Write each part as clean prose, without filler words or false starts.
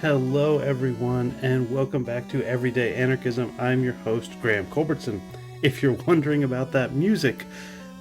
Hello, everyone, and welcome back to Everyday Anarchism. I'm your host, Graham Culbertson. If you're wondering about that music,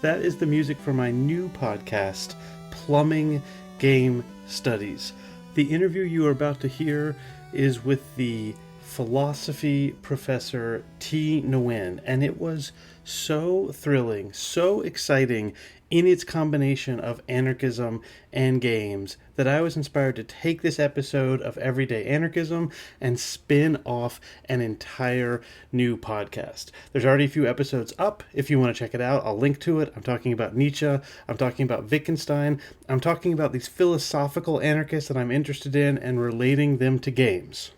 that is the music for my new podcast, Plumbing Game Studies. The interview you are about to hear is with the philosophy professor Thi Nguyen, and it was so thrilling, so exciting in its combination of anarchism and games that I was inspired to take this episode of Everyday Anarchism and spin off an entire new podcast. There's already a few episodes up if you want to check it out. I'll link to it. I'm talking about Nietzsche, I'm talking about Wittgenstein, I'm talking about these philosophical anarchists that I'm interested in and relating them to games.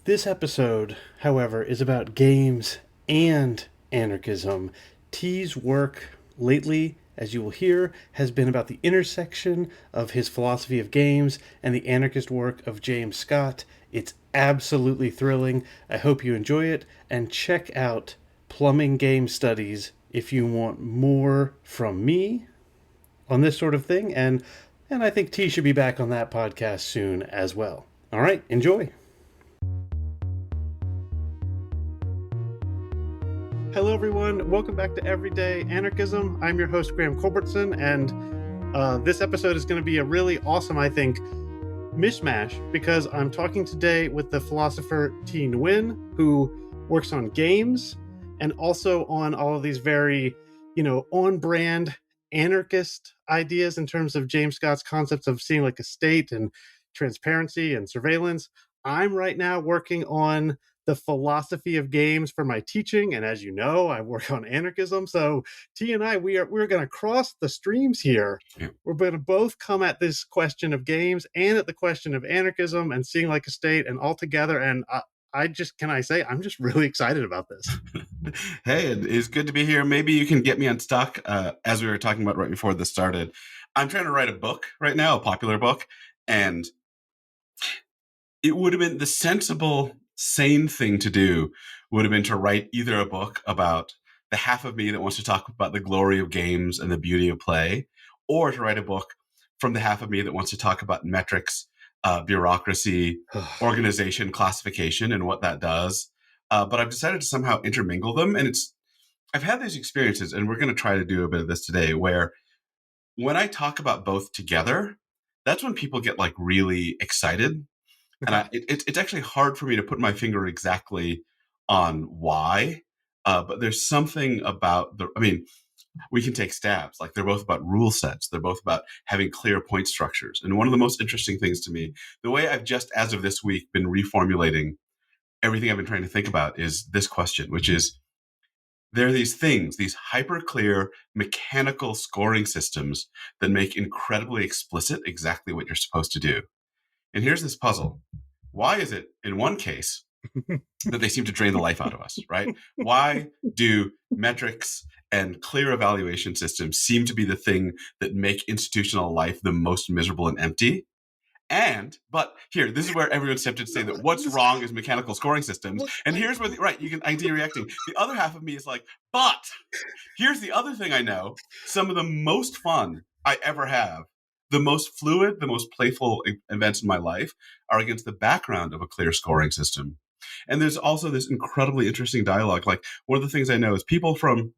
This episode, however, is about games and anarchism. T's work lately, as you will hear, has been about the intersection of his philosophy of games and the anarchist work of James Scott. It's absolutely thrilling. I hope you enjoy it, and check out Plumbing Game Studies if you want more from me on this sort of thing, and I think T should be back on that podcast soon as well. All right, enjoy. Hello, everyone. Welcome back to Everyday Anarchism. I'm your host, Graham Culbertson, and this episode is going to be a really awesome, I think, mishmash because I'm talking today with the philosopher Thi Nguyen, who works on games and also on all of these very, on-brand anarchist ideas in terms of James Scott's concepts of seeing like a state and transparency and surveillance. I'm right now working on the philosophy of games for my teaching, and as you know, I work on anarchism. So T and I, we're going to cross the streams here. Yeah. We're going to both come at this question of games and at the question of anarchism and seeing like a state and all together. And I'm just really excited about this. Hey, it's good to be here. Maybe you can get me unstuck. As we were talking about right before this started, I'm trying to write a book right now, a popular book, and it would have been the sensible, sane thing to do would have been to write either a book about the half of me that wants to talk about the glory of games and the beauty of play, or to write a book from the half of me that wants to talk about metrics, bureaucracy, organization, classification, and what that does. But I've decided to somehow intermingle them. And I've had these experiences, and we're going to try to do a bit of this today, where when I talk about both together, that's when people get like really excited. And it's actually hard for me to put my finger exactly on why. But there's something about we can take stabs. Like they're both about rule sets. They're both about having clear point structures. And one of the most interesting things to me, the way I've just, as of this week, been reformulating everything I've been trying to think about is this question, which is there are these things, these hyper clear mechanical scoring systems that make incredibly explicit exactly what you're supposed to do. And here's this puzzle. Why is it in one case that they seem to drain the life out of us, right? Why do metrics and clear evaluation systems seem to be the thing that make institutional life the most miserable and empty? But here, this is where everyone's tempted to say that what's wrong is mechanical scoring systems. And here's where, I can see you reacting. The other half of me is like, but here's the other thing I know. Some of the most fun I ever have, the most fluid, the most playful events in my life are against the background of a clear scoring system. And there's also this incredibly interesting dialogue. Like one of the things I know is people from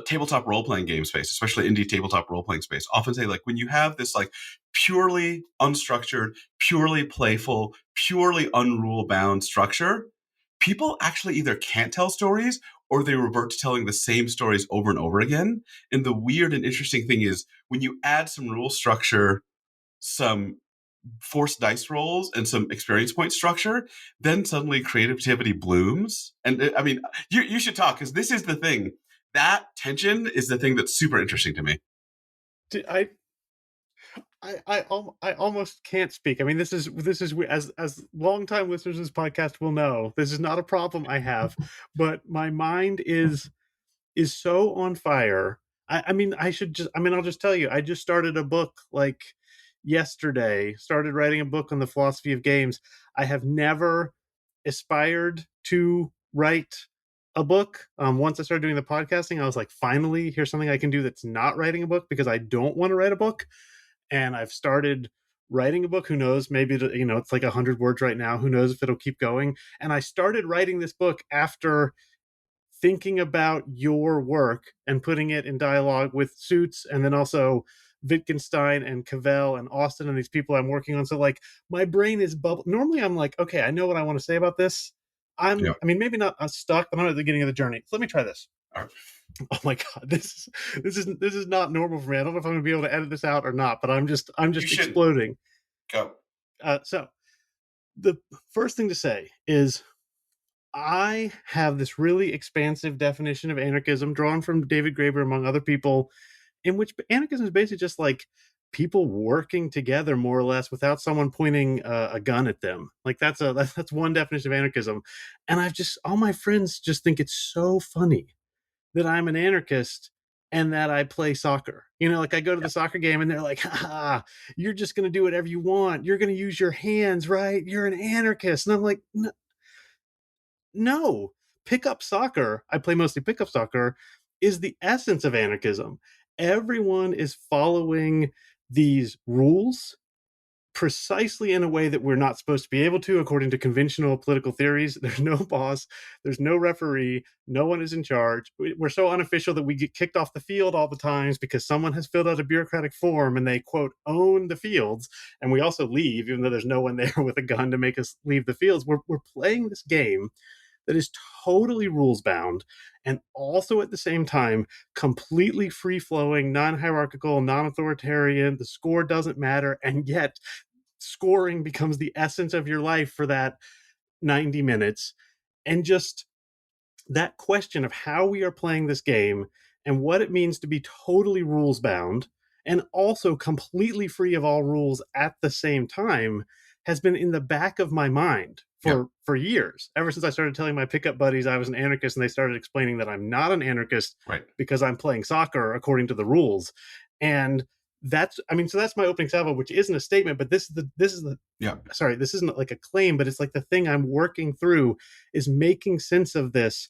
tabletop role-playing game space, especially indie tabletop role-playing space, often say like when you have this like purely unstructured, purely playful, purely unrule-bound structure, people actually either can't tell stories or they revert to telling the same stories over and over again. And the weird and interesting thing is when you add some rule structure, some forced dice rolls, and some experience point structure, then suddenly creativity blooms. And I mean, you should talk because this is the thing. That tension is the thing that's super interesting to me. I almost can't speak. I mean, this is as longtime listeners of this podcast will know, this is not a problem I have, but my mind is so on fire. I'll just tell you, I just started a book like yesterday, started writing a book on the philosophy of games. I have never aspired to write a book. Once I started doing the podcasting, I was like, finally, here's something I can do that's not writing a book because I don't want to write a book. And I've started writing a book. Who knows? Maybe it's like 100 words right now. Who knows if it'll keep going? And I started writing this book after thinking about your work and putting it in dialogue with Suits, and then also Wittgenstein and Cavell and Austin and these people I'm working on. So like my brain is bubble. Normally I'm like, okay, I know what I want to say about this. Yeah. I mean, maybe not stuck, but I'm at the beginning of the journey. So let me try this. All right. Oh my god, this is not normal for me. I don't know if I'm gonna be able to edit this out or not, but I'm You just should exploding. go. So the first thing to say is I have this really expansive definition of anarchism drawn from David Graeber, among other people, in which anarchism is basically just like people working together more or less without someone pointing a gun at them. Like that's one definition of anarchism. And I've just all my friends just think it's so funny that I'm an anarchist and that I play soccer. Like I go to the soccer game and they're like, "Ha, you're just going to do whatever you want. You're going to use your hands, right? You're an anarchist." And I'm like, no, pickup soccer, I play mostly pickup soccer, is the essence of anarchism. Everyone is following these rules precisely in a way that we're not supposed to be able to, according to conventional political theories. There's no boss, there's no referee, no one is in charge. We're so unofficial that we get kicked off the field all the times because someone has filled out a bureaucratic form and they, quote, own the fields. And we also leave, even though there's no one there with a gun to make us leave the fields. We're playing this game that is totally rules bound and also at the same time completely free flowing, non hierarchical, non authoritarian. The score doesn't matter. And yet, scoring becomes the essence of your life for that 90 minutes. And just that question of how we are playing this game and what it means to be totally rules bound and also completely free of all rules at the same time has been in the back of my mind Yeah. for years, ever since I started telling my pickup buddies I was an anarchist and they started explaining that I'm not an anarchist Right. because I'm playing soccer according to the rules. And so that's my opening salvo, which isn't a statement, but this is the Yeah. sorry, this isn't like a claim, but it's like the thing I'm working through is making sense of this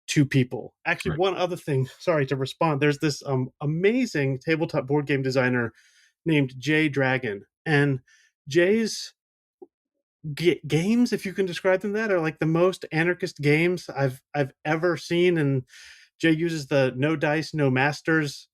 to people. Actually, Right. one other thing, sorry to respond. There's this amazing tabletop board game designer named Jay Dragon, and Jay's games, if you can describe them that, are like the most anarchist games I've ever seen. And Jay uses the no dice, no masters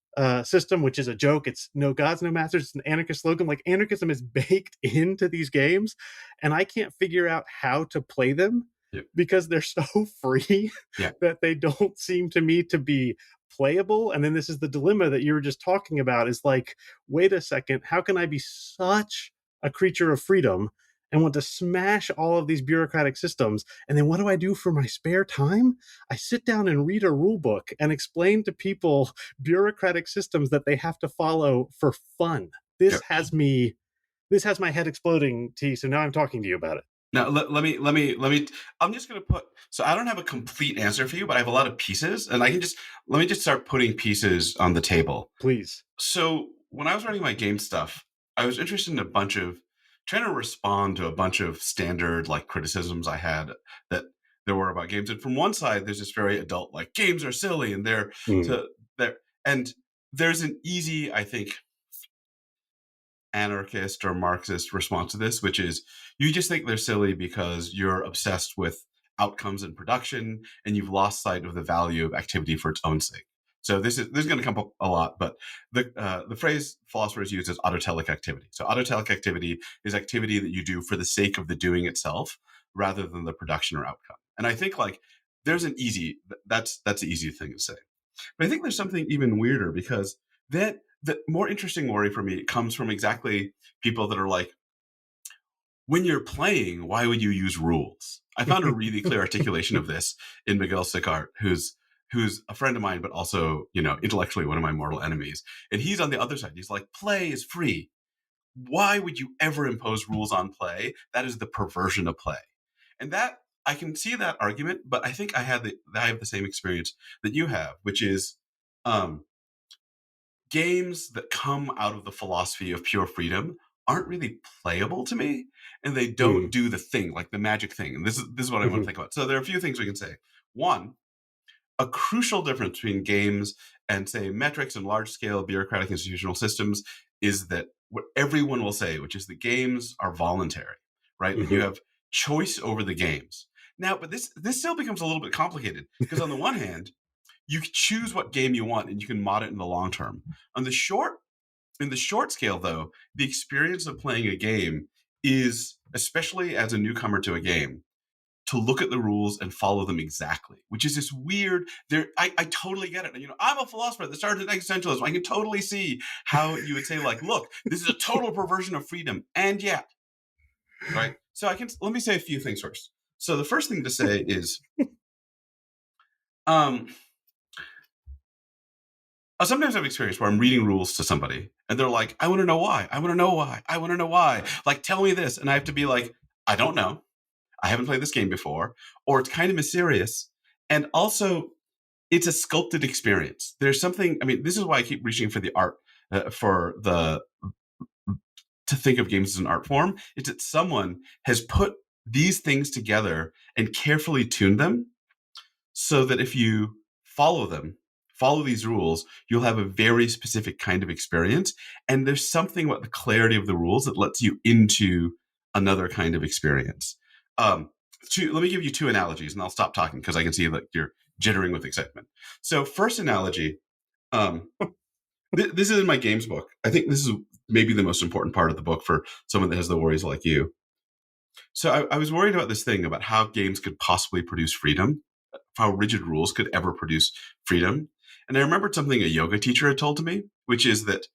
system, which is a joke. It's no gods, no masters. It's an anarchist slogan. Like anarchism is baked into these games, and I can't figure out how to play them Yeah. because they're so free Yeah. that they don't seem to me to be playable. And then this is the dilemma that you were just talking about, is like, wait a second, how can I be such a creature of freedom and want to smash all of these bureaucratic systems? And then what do I do for my spare time? I sit down and read a rule book and explain to people bureaucratic systems that they have to follow for fun. Yeah. This has my head exploding, T. So now I'm talking to you about it. Now let me. I'm just gonna put. So I don't have a complete answer for you, but I have a lot of pieces, and let me just start putting pieces on the table. Please. So when I was writing my game stuff, I was interested in trying to respond to a bunch of standard like criticisms I had that there were about games. And from one side, there's this very adult like games are silly and they're and there's an easy, I think, anarchist or Marxist response to this, which is you just think they're silly because you're obsessed with outcomes and production and you've lost sight of the value of activity for its own sake. So this is going to come up a lot, but the phrase philosophers use is autotelic activity. So autotelic activity is activity that you do for the sake of the doing itself rather than the production or outcome. And I think like there's that's the easy thing to say. But I think there's something even weirder because the more interesting worry for me comes from exactly people that are like, when you're playing, why would you use rules? I found a really clear articulation of this in Miguel Sicart, who's a friend of mine, but also, intellectually one of my mortal enemies. And he's on the other side. He's like, play is free. Why would you ever impose rules on play? That is the perversion of play. And that I can see that argument, but I think I have the same experience that you have, which is games that come out of the philosophy of pure freedom aren't really playable to me, and they don't do the thing, like the magic thing. And this is what I want to think about. So there are a few things we can say. One, a crucial difference between games and, say, metrics and large-scale bureaucratic institutional systems is that what everyone will say, which is that games are voluntary, right? That you Mm-hmm. have choice over the games. Now, but this still becomes a little bit complicated because on the one hand, you can choose what game you want and you can mod it in the long term. On the short In the short scale, though, the experience of playing a game is, especially as a newcomer to a game, to look at the rules and follow them exactly, which is this weird. I totally get it. I'm a philosopher that started existentialism. I can totally see how you would say, like, look, this is a total perversion of freedom, and yet, right? So let me say a few things first. So the first thing to say is, um, I sometimes have experience where I'm reading rules to somebody and they're like, I want to know why. I want to know why. I want to know why. Like, tell me this. And I have to be like, I don't know. I haven't played this game before. Or it's kind of mysterious. And also, it's a sculpted experience. There's something, I mean, this is why I keep reaching for the art, to think of games as an art form. It's that someone has put these things together and carefully tuned them so that if you follow them, follow these rules, you'll have a very specific kind of experience. And there's something about the clarity of the rules that lets you into another kind of experience. Let me give you two analogies, and I'll stop talking because I can see that you're jittering with excitement. So, first analogy, um, this is in my games book. I think this is maybe the most important part of the book for someone that has the worries like you. So, I was worried about this thing about how games could possibly produce freedom, how rigid rules could ever produce freedom. And I remembered something a yoga teacher had told to me, which is that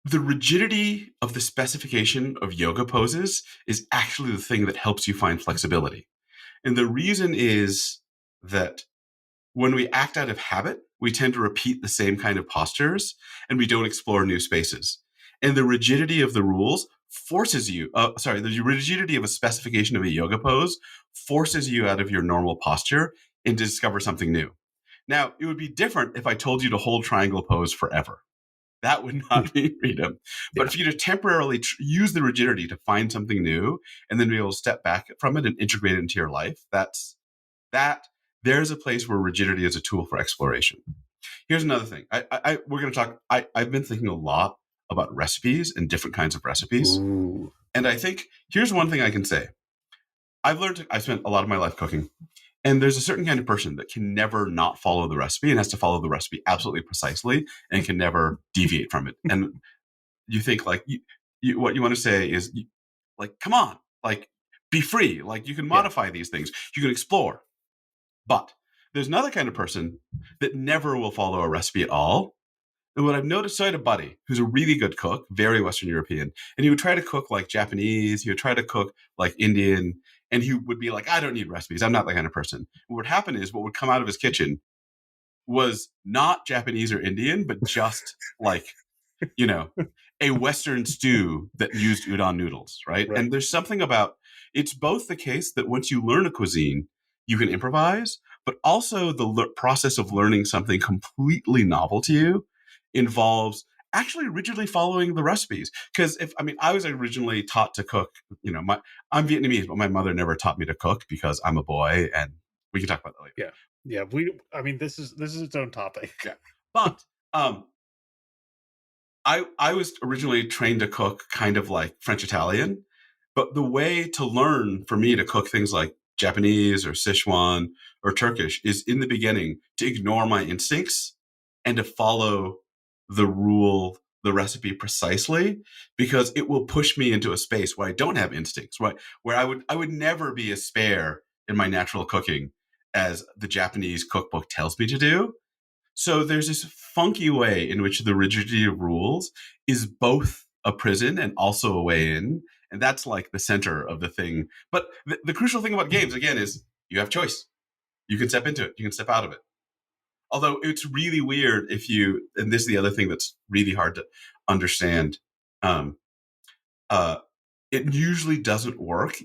the rigidity of the specification of yoga poses is actually the thing that helps you find flexibility. And the reason is that when we act out of habit, we tend to repeat the same kind of postures and we don't explore new spaces. And the rigidity of the rules forces you, the rigidity of a specification of a yoga pose forces you out of your normal posture and to discover something new. Now, it would be different if I told you to hold triangle pose forever. That would not be freedom. But Yeah. for you to temporarily use the rigidity to find something new and then be able to step back from it and integrate it into your life, that there's a place where rigidity is a tool for exploration. Here's another thing. We're going to talk. I've been thinking a lot about recipes and different kinds of recipes. Ooh. And I think here's one thing I can say. I spent a lot of my life cooking. And there's a certain kind of person that can never not follow the recipe and has to follow the recipe absolutely precisely and can never deviate from it. And you think like what you want to say is like, come on, like be free. Like you can Yeah. modify these things. You can explore. But there's another kind of person that never will follow a recipe at all. And what I've noticed, so I had a buddy who's a really good cook, very Western European, and he would try to cook like Japanese, he would try to cook like Indian, and he would be like, I don't need recipes. I'm not that kind of person. What would happen is what would come out of his kitchen was not Japanese or Indian, but just like, you know, a Western stew that used udon noodles, right? Right. And there's something about it's both the case that once you learn a cuisine, you can improvise, but also the process of learning something completely novel to you involves actually rigidly following the recipes. Because I was originally taught to cook, I'm Vietnamese, but my mother never taught me to cook because I'm a boy, and we can talk about that later. Yeah. Yeah. This is its own topic. Yeah. But I was originally trained to cook kind of like French Italian, but the way to learn for me to cook things like Japanese or Sichuan or Turkish is in the beginning to ignore my instincts and to follow the recipe precisely, because it will push me into a space where I don't have instincts, right? Where I would never be as spare in my natural cooking as the Japanese cookbook tells me to do. So there's this funky way in which the rigidity of rules is both a prison and also a way in. And that's like the center of the thing. But the crucial thing about games, again, is you have choice. You can step into it, you can step out of it. Although it's really weird and this is the other thing that's really hard to understand. Um, uh, it usually doesn't work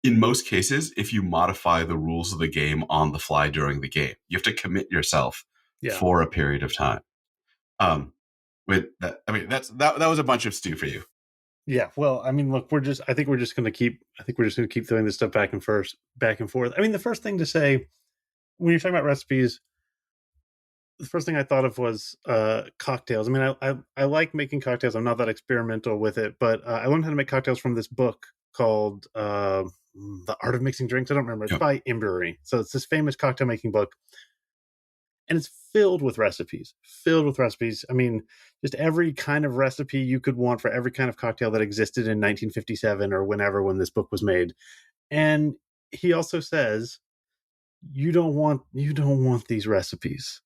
in most cases, if you modify the rules of the game on the fly during the game. You have to commit yourself Yeah. for a period of time. With that, that was a bunch of stew for you. Yeah. Well, look, I think we're just going to keep throwing this stuff back and forth. The first thing to say when you're talking about recipes, the first thing I thought of was cocktails. I mean, I like making cocktails. I'm not that experimental with it, but I learned how to make cocktails from this book called The Art of Mixing Drinks. I don't remember. It's Yep. by Imbery. So it's this famous cocktail making book, and it's filled with recipes. Filled with recipes. I mean, just every kind of recipe you could want for every kind of cocktail that existed in 1957 or whenever when this book was made. And he also says you don't want these recipes.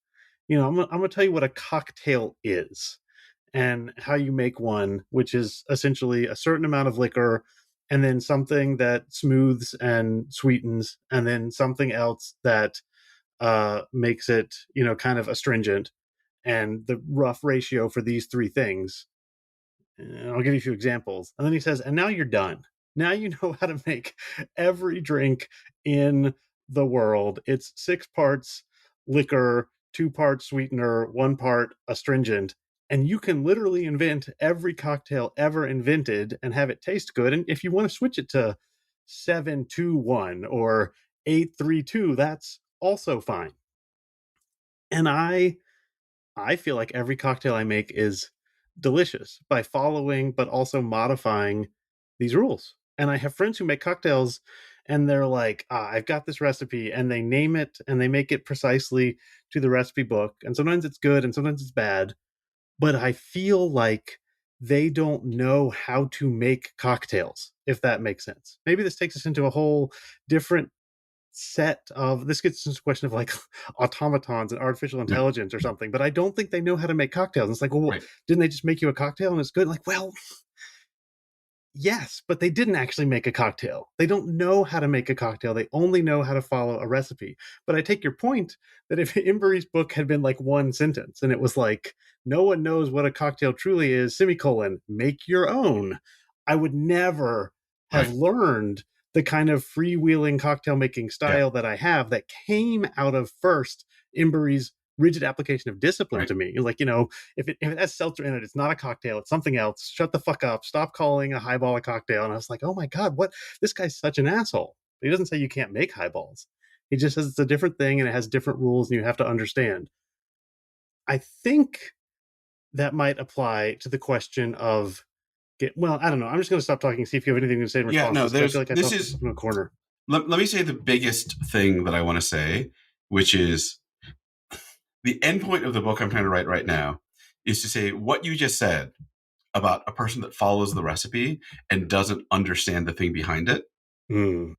I'm gonna tell you what a cocktail is and how you make one, which is essentially a certain amount of liquor and then something that smooths and sweetens and then something else that makes it, kind of astringent. And the rough ratio for these three things, and I'll give you a few examples. And then he says, and now you're done. Now you know how to make every drink in the world. It's 6 parts liquor, 2 parts sweetener, 1 part astringent. And you can literally invent every cocktail ever invented and have it taste good. And if you want to switch it to 7-2-1 or 8-3-2, that's also fine. And I feel like every cocktail I make is delicious by following but also modifying these rules. And I have friends who make cocktails and they're like, I've got this recipe, and they name it and they make it precisely to the recipe book. And sometimes it's good and sometimes it's bad. But I feel like they don't know how to make cocktails, if that makes sense. Maybe this takes us into a whole different set of this gets into a question of like automatons and artificial Yeah. intelligence or something, but I don't think they know how to make cocktails. And it's like, well, Right. didn't they just make you a cocktail and it's good? Like, well, yes, but they didn't actually make a cocktail. They don't know how to make a cocktail. They only know how to follow a recipe. But I take your point that if Imbery's book had been like one sentence and it was like, no one knows what a cocktail truly is, semicolon, make your own, I would never have Right. learned the kind of freewheeling cocktail making Yeah. style that I have that came out of first Imbery's rigid application of discipline Right. to me. Like, if it has seltzer in it, it's not a cocktail, it's something else. Shut the fuck up. Stop calling a highball a cocktail. And I was like, oh my God, what? This guy's such an asshole. He doesn't say you can't make highballs. He just says it's a different thing and it has different rules and you have to understand. I think that might apply to the question of well, I don't know. I'm just going to stop talking, see if you have anything to say in Yeah. response No, to this. I feel there's, like I this talked is, in a corner. let me say the biggest thing that I want to say, which is the end point of the book I'm trying to write right now is to say what you just said about a person that follows the recipe and doesn't understand the thing behind it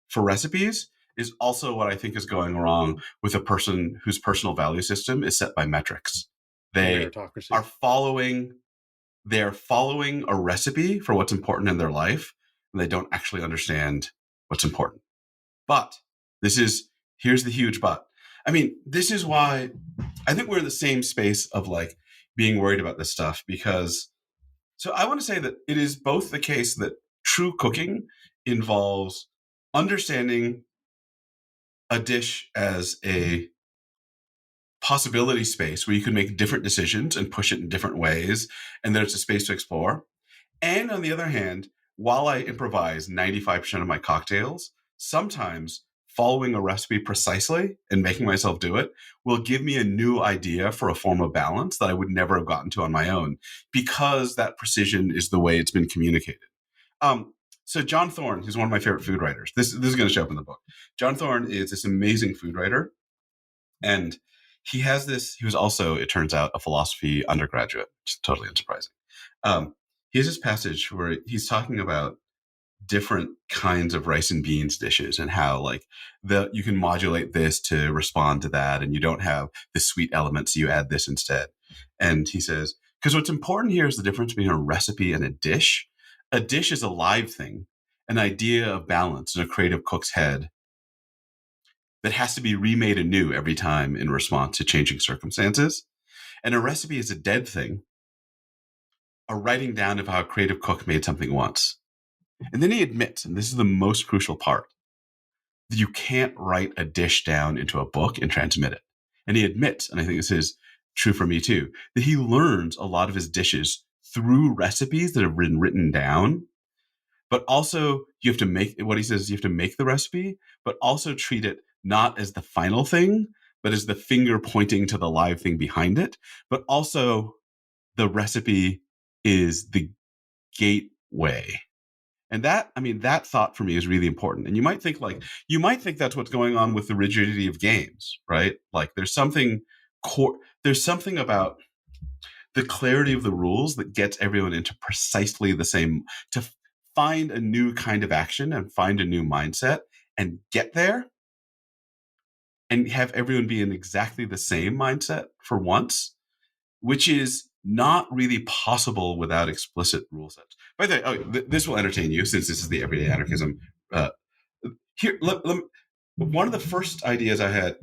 for recipes is also what I think is going wrong with a person whose personal value system is set by metrics. They Meritocracy. are following a recipe for what's important in their life, and they don't actually understand what's important. But here's the huge but. I mean, this is why I think we're in the same space of like being worried about this stuff, because so I want to say that it is both the case that true cooking involves understanding a dish as a possibility space where you can make different decisions and push it in different ways, and there's a space to explore. And on the other hand, while I improvise 95% of my cocktails, sometimes following a recipe precisely and making myself do it will give me a new idea for a form of balance that I would never have gotten to on my own, because that precision is the way it's been communicated. So John Thorne, who's one of my favorite food writers, this is going to show up in the book. John Thorne is this amazing food writer, and he was also, it turns out, a philosophy undergraduate, which is totally unsurprising. He has this passage where he's talking about different kinds of rice and beans dishes and how like you can modulate this to respond to that, and you don't have the sweet element, so you add this instead. And he says, because what's important here is the difference between a recipe and a dish. A dish is a live thing, an idea of balance in a creative cook's head that has to be remade anew every time in response to changing circumstances. And a recipe is a dead thing, a writing down of how a creative cook made something once. And then he admits, and this is the most crucial part, that you can't write a dish down into a book and transmit it. And he admits, and I think this is true for me too, that he learns a lot of his dishes through recipes that have been written down. But also, you have to make what he says, you have to make the recipe, but also treat it not as the final thing, but is the finger pointing to the live thing behind it. But also, the recipe is the gateway. And that, I mean, that thought for me is really important. And you might think that's what's going on with the rigidity of games, right? Like there's something about the clarity of the rules that gets everyone into precisely the same, to find a new kind of action and find a new mindset and get there and have everyone be in exactly the same mindset for once, which is not really possible without explicit rule sets. By the way, this will entertain you since this is the everyday anarchism. Uh, one of the first ideas I had.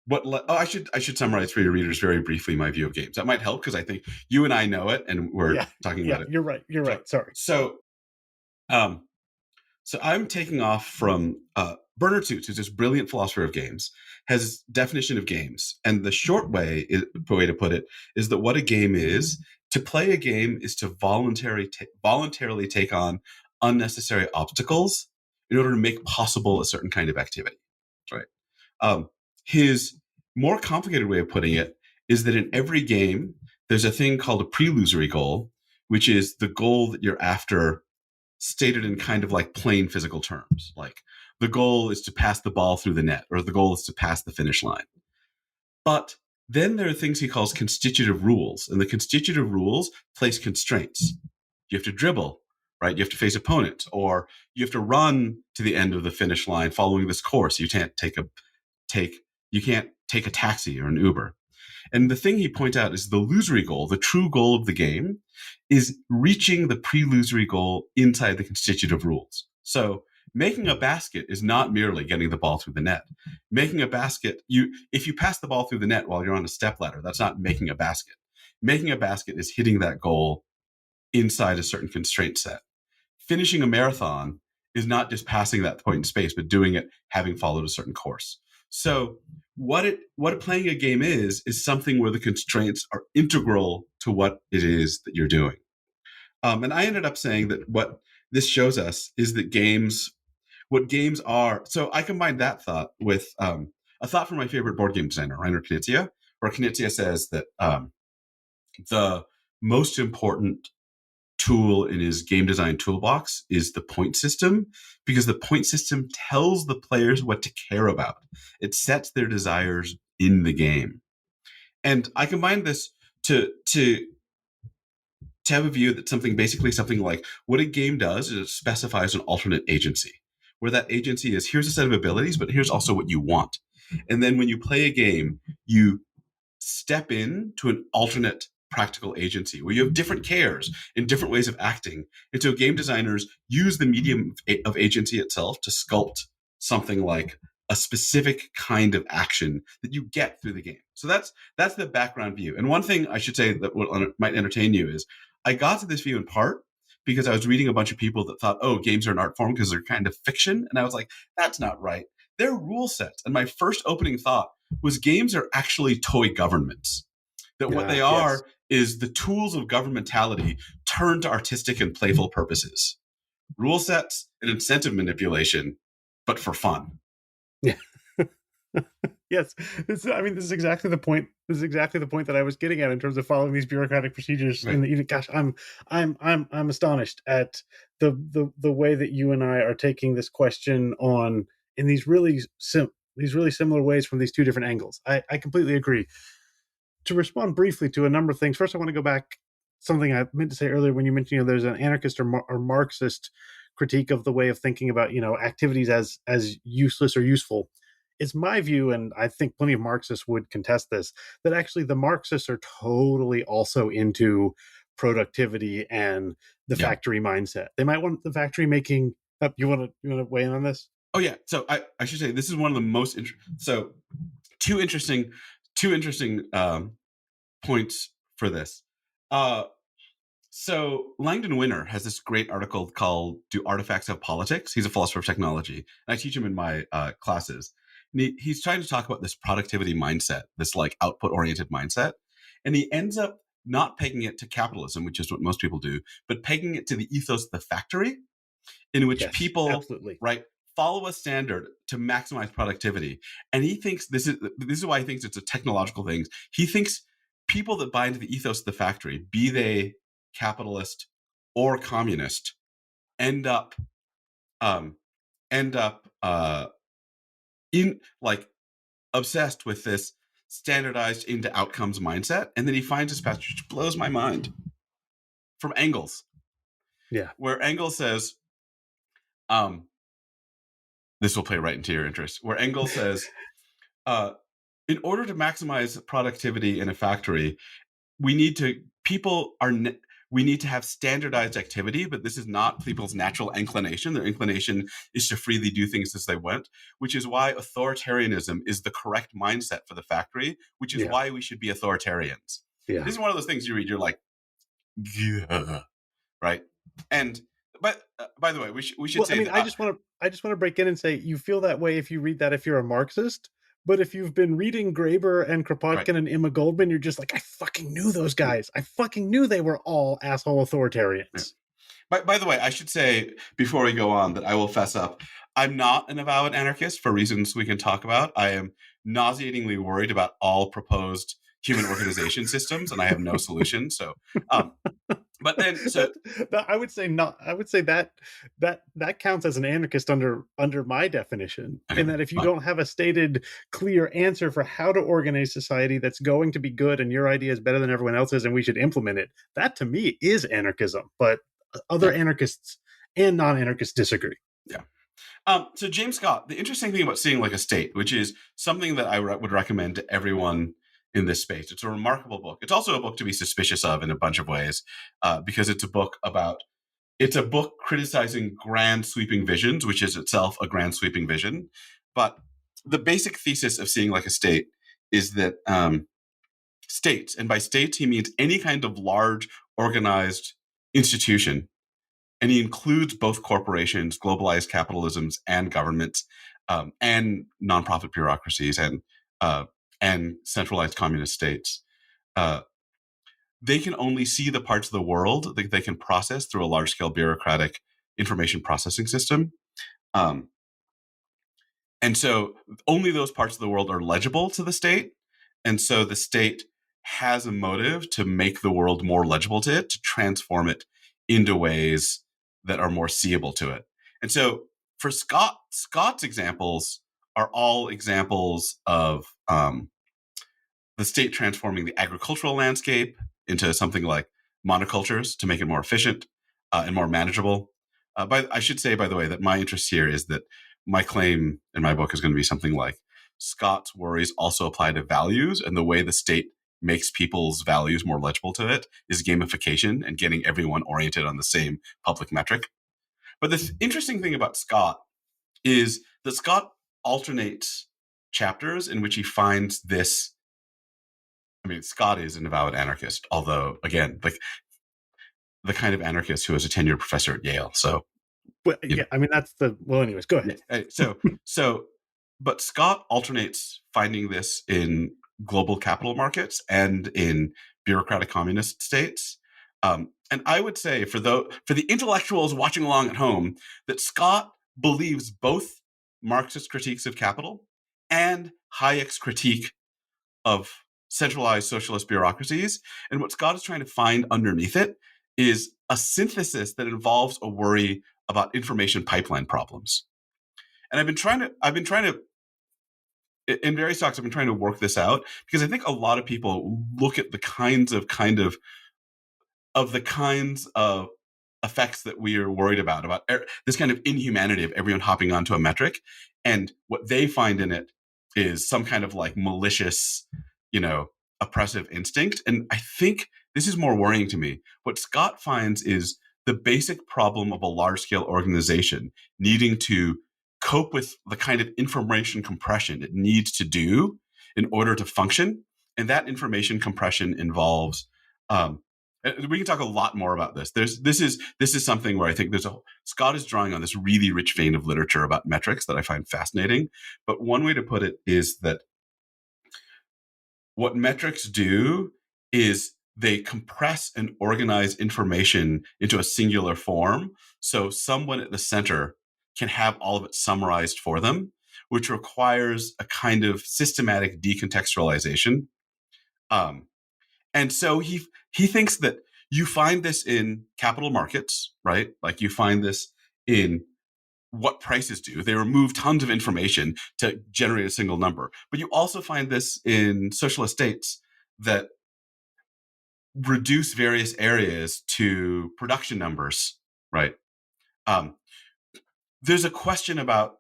I should summarize for your readers very briefly my view of games. That might help because I think you and I know it, and we're Yeah, talking yeah, about it. you're right. You're right. Sorry. So, um, so I'm taking off from Bernard Suits, who's this brilliant philosopher of games, has definition of games, and the short way to put it is that what a game is, to play a game is to voluntarily take on unnecessary obstacles in order to make possible a certain kind of activity, right? Um, his more complicated way of putting it is that in every game, there's a thing called a pre-illusory goal, which is the goal that you're after stated in kind of like plain physical terms. Like the goal is to pass the ball through the net, or the goal is to pass the finish line. But then there are things he calls constitutive rules, and the constitutive rules place constraints. You have to dribble, right? You have to face opponents, or you have to run to the end of the finish line following this course. You can't take a taxi or an Uber. And the thing he points out is the illusory goal, the true goal of the game, is reaching the pre-illusory goal inside the constitutive rules. So making a basket is not merely getting the ball through the net. Making a basket, if you pass the ball through the net while you're on a stepladder, that's not making a basket. Making a basket is hitting that goal inside a certain constraint set. Finishing a marathon is not just passing that point in space, but doing it having followed a certain course. So what playing a game is something where the constraints are integral to what it is that you're doing. And I ended up saying that what this shows us is that what games are. So I combined that thought with a thought from my favorite board game designer, Rainer Knizia, where Knizia says that the most important tool in his game design toolbox is the point system, because the point system tells the players what to care about. It sets their desires in the game. And I combined this to have a view that something like what a game does is it specifies an alternate agency, where that agency is, here's a set of abilities, but here's also what you want. And then when you play a game, you step in to an alternate practical agency where you have different cares and different ways of acting. And so game designers use the medium of agency itself to sculpt something like a specific kind of action that you get through the game. So that's the background view. And one thing I should say that might entertain you is I got to this view in part because I was reading a bunch of people that thought, oh, games are an art form because they're kind of fiction. And I was like, that's not right. They're rule sets. And my first opening thought was games are actually toy governments. That what they are is the tools of governmentality turned to artistic and playful purposes. Rule sets and incentive manipulation, but for fun. Yeah. Yes. This is exactly the point. This is exactly the point that I was getting at in terms of following these bureaucratic procedures. Right. And gosh, I'm astonished at the way that you and I are taking this question on in these really similar ways from these two different angles. I completely agree. To respond briefly to a number of things, first I want to go back something I meant to say earlier when you mentioned there's an anarchist or Marxist critique of the way of thinking about activities as useless or useful. It's my view, and I think plenty of Marxists would contest this, that actually the Marxists are totally also into productivity and the factory mindset. They might want the factory making. You want to weigh in on this? Oh yeah. So I should say this is one of the most two interesting points for this. So Langdon Winner has this great article called "Do Artifacts Have Politics?" He's a philosopher of technology, and I teach him in my classes. And he's trying to talk about this productivity mindset, this like output-oriented mindset, and he ends up not pegging it to capitalism, which is what most people do, but pegging it to the ethos of the factory, in which people, absolutely, right, follow a standard to maximize productivity. And he thinks this is why he thinks it's a technological thing. He thinks people that buy into the ethos of the factory, be they capitalist or communist, end up um, in like obsessed with this standardized into outcomes mindset. And then he finds this passage which blows my mind from Engels, Yeah. where Engels says, um, this will play right into your interest, where Engels says, uh, in order to maximize productivity in a factory, we need to people are we need to have standardized activity, but this is not people's natural inclination. Their inclination is to freely do things as they want, which is why authoritarianism is the correct mindset for the factory, which is Yeah. why we should be authoritarians. Yeah. This is one of those things you read, you're like, yeah, right? And but by the way, we should Well, I say mean, that I just want to break in and say you feel that way if you read that if you're a Marxist, but if you've been reading Graeber and right. Kropotkin and Emma Goldman, you're just like, I fucking knew those guys. I fucking knew they were all asshole Yeah. authoritarians. By the way, I should say before we go on that I will fess up. I'm not an avowed anarchist for reasons we can talk about. I am nauseatingly worried about all proposed human organization systems, and I have no solution. So, um, but then, so that I would say not. I would say that counts as an anarchist under my definition. In okay, that if you fine. don't have a stated clear answer for how to organize society that's going to be good and your idea is better than everyone else's and we should implement it, that to me is anarchism. But other Yeah, anarchists and non-anarchists disagree. yeah. So James Scott, the interesting thing about Seeing Like a State, which is something that I would recommend to everyone in this space. It's a remarkable book. It's also a book to be suspicious of in a bunch of ways, because it's a book criticizing grand sweeping visions, which is itself a grand sweeping vision. But the basic thesis of Seeing Like a State is that states, and by states he means any kind of large organized institution, and he includes both corporations, globalized capitalisms, and governments, and nonprofit bureaucracies, and centralized communist states. Uh, they can only see the parts of the world that they can process through a large scale bureaucratic information processing system. Um, and so only those parts of the world are legible to the state. And so the state has a motive to make the world more legible to it, to transform it into ways that are more seeable to it. And so for Scott's examples are all examples of the state transforming the agricultural landscape into something like monocultures to make it more efficient and more manageable. I should say, by the way, that my interest here is that my claim in my book is going to be something like Scott's worries also apply to values, and the way the state makes people's values more legible to it is gamification and getting everyone oriented on the same public metric. But the interesting thing about Scott is that Scott alternates chapters in which he finds this. I mean, Scott is an avowed anarchist, although, again, like the kind of anarchist who was a tenured professor at Yale. So, But you know, yeah, I mean that's the well. Anyways, go ahead. yeah. But Scott alternates finding this in global capital markets and in bureaucratic communist states. And I would say for the intellectuals watching along at home that Scott believes both Marxist critiques of capital and Hayek's critique of centralized socialist bureaucracies. And what Scott is trying to find underneath it is a synthesis that involves a worry about information pipeline problems. And I've been trying to, in various talks, I've been trying to work this out because I think a lot of people look at the kinds of effects that we are worried about this kind of inhumanity of everyone hopping onto a metric. And what they find in it is some kind of like malicious, oppressive instinct. And I think this is more worrying to me. What Scott finds is the basic problem of a large scale organization needing to cope with the kind of information compression it needs to do in order to function. And that information compression involves, we can talk a lot more about this. This is something where I think Scott is drawing on this really rich vein of literature about metrics that I find fascinating. But one way to put it is that what metrics do is they compress and organize information into a singular form. So someone at the center can have all of it summarized for them, which requires a kind of systematic decontextualization. Um, and so he thinks that you find this in capital markets, right? Like you find this in what prices do. They remove tons of information to generate a single number. But you also find this in socialist states that reduce various areas to production numbers, right? Um, there's a question about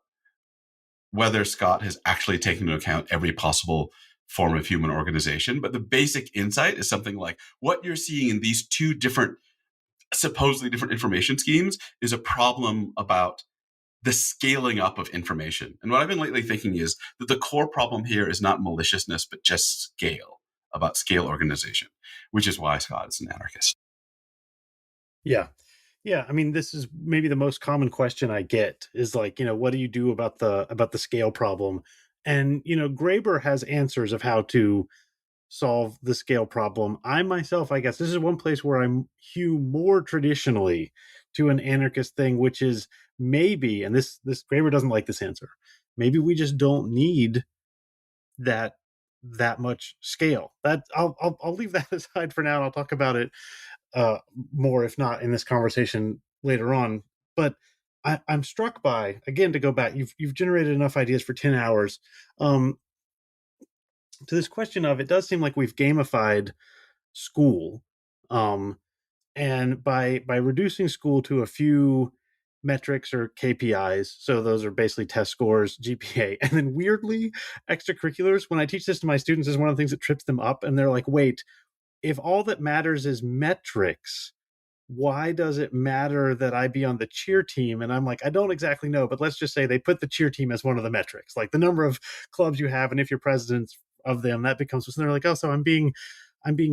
whether Scott has actually taken into account every possible form of human organization, but the basic insight is something like what you're seeing in these two different, supposedly different information schemes is a problem about the scaling up of information. And what I've been lately thinking is that the core problem here is not maliciousness, but just scale, about scale organization, which is why Scott is an anarchist. Yeah. Yeah, I mean, this is maybe the most common question I get is like, what do you do about the scale problem? And, Graeber has answers of how to solve the scale problem. I myself, I guess this is one place where I'm hew more traditionally to an anarchist thing, which is maybe, and this Graeber doesn't like this answer. Maybe we just don't need that much scale. That I'll leave that aside for now, and I'll talk about it uh, more, if not in this conversation later on. But I'm struck by, again, to go back. You've generated enough ideas for 10 hours. To this question of, it does seem like we've gamified school, um, and by reducing school to a few metrics or KPIs, so those are basically test scores, GPA, and then weirdly extracurriculars. When I teach this to my students, is one of the things that trips them up, and they're like, "Wait, if all that matters is metrics, why does it matter that I be on the cheer team?" And I'm like, I don't exactly know, but let's just say they put the cheer team as one of the metrics, like the number of clubs you have, and if you're president of them, that becomes. So they're like, oh, so I'm being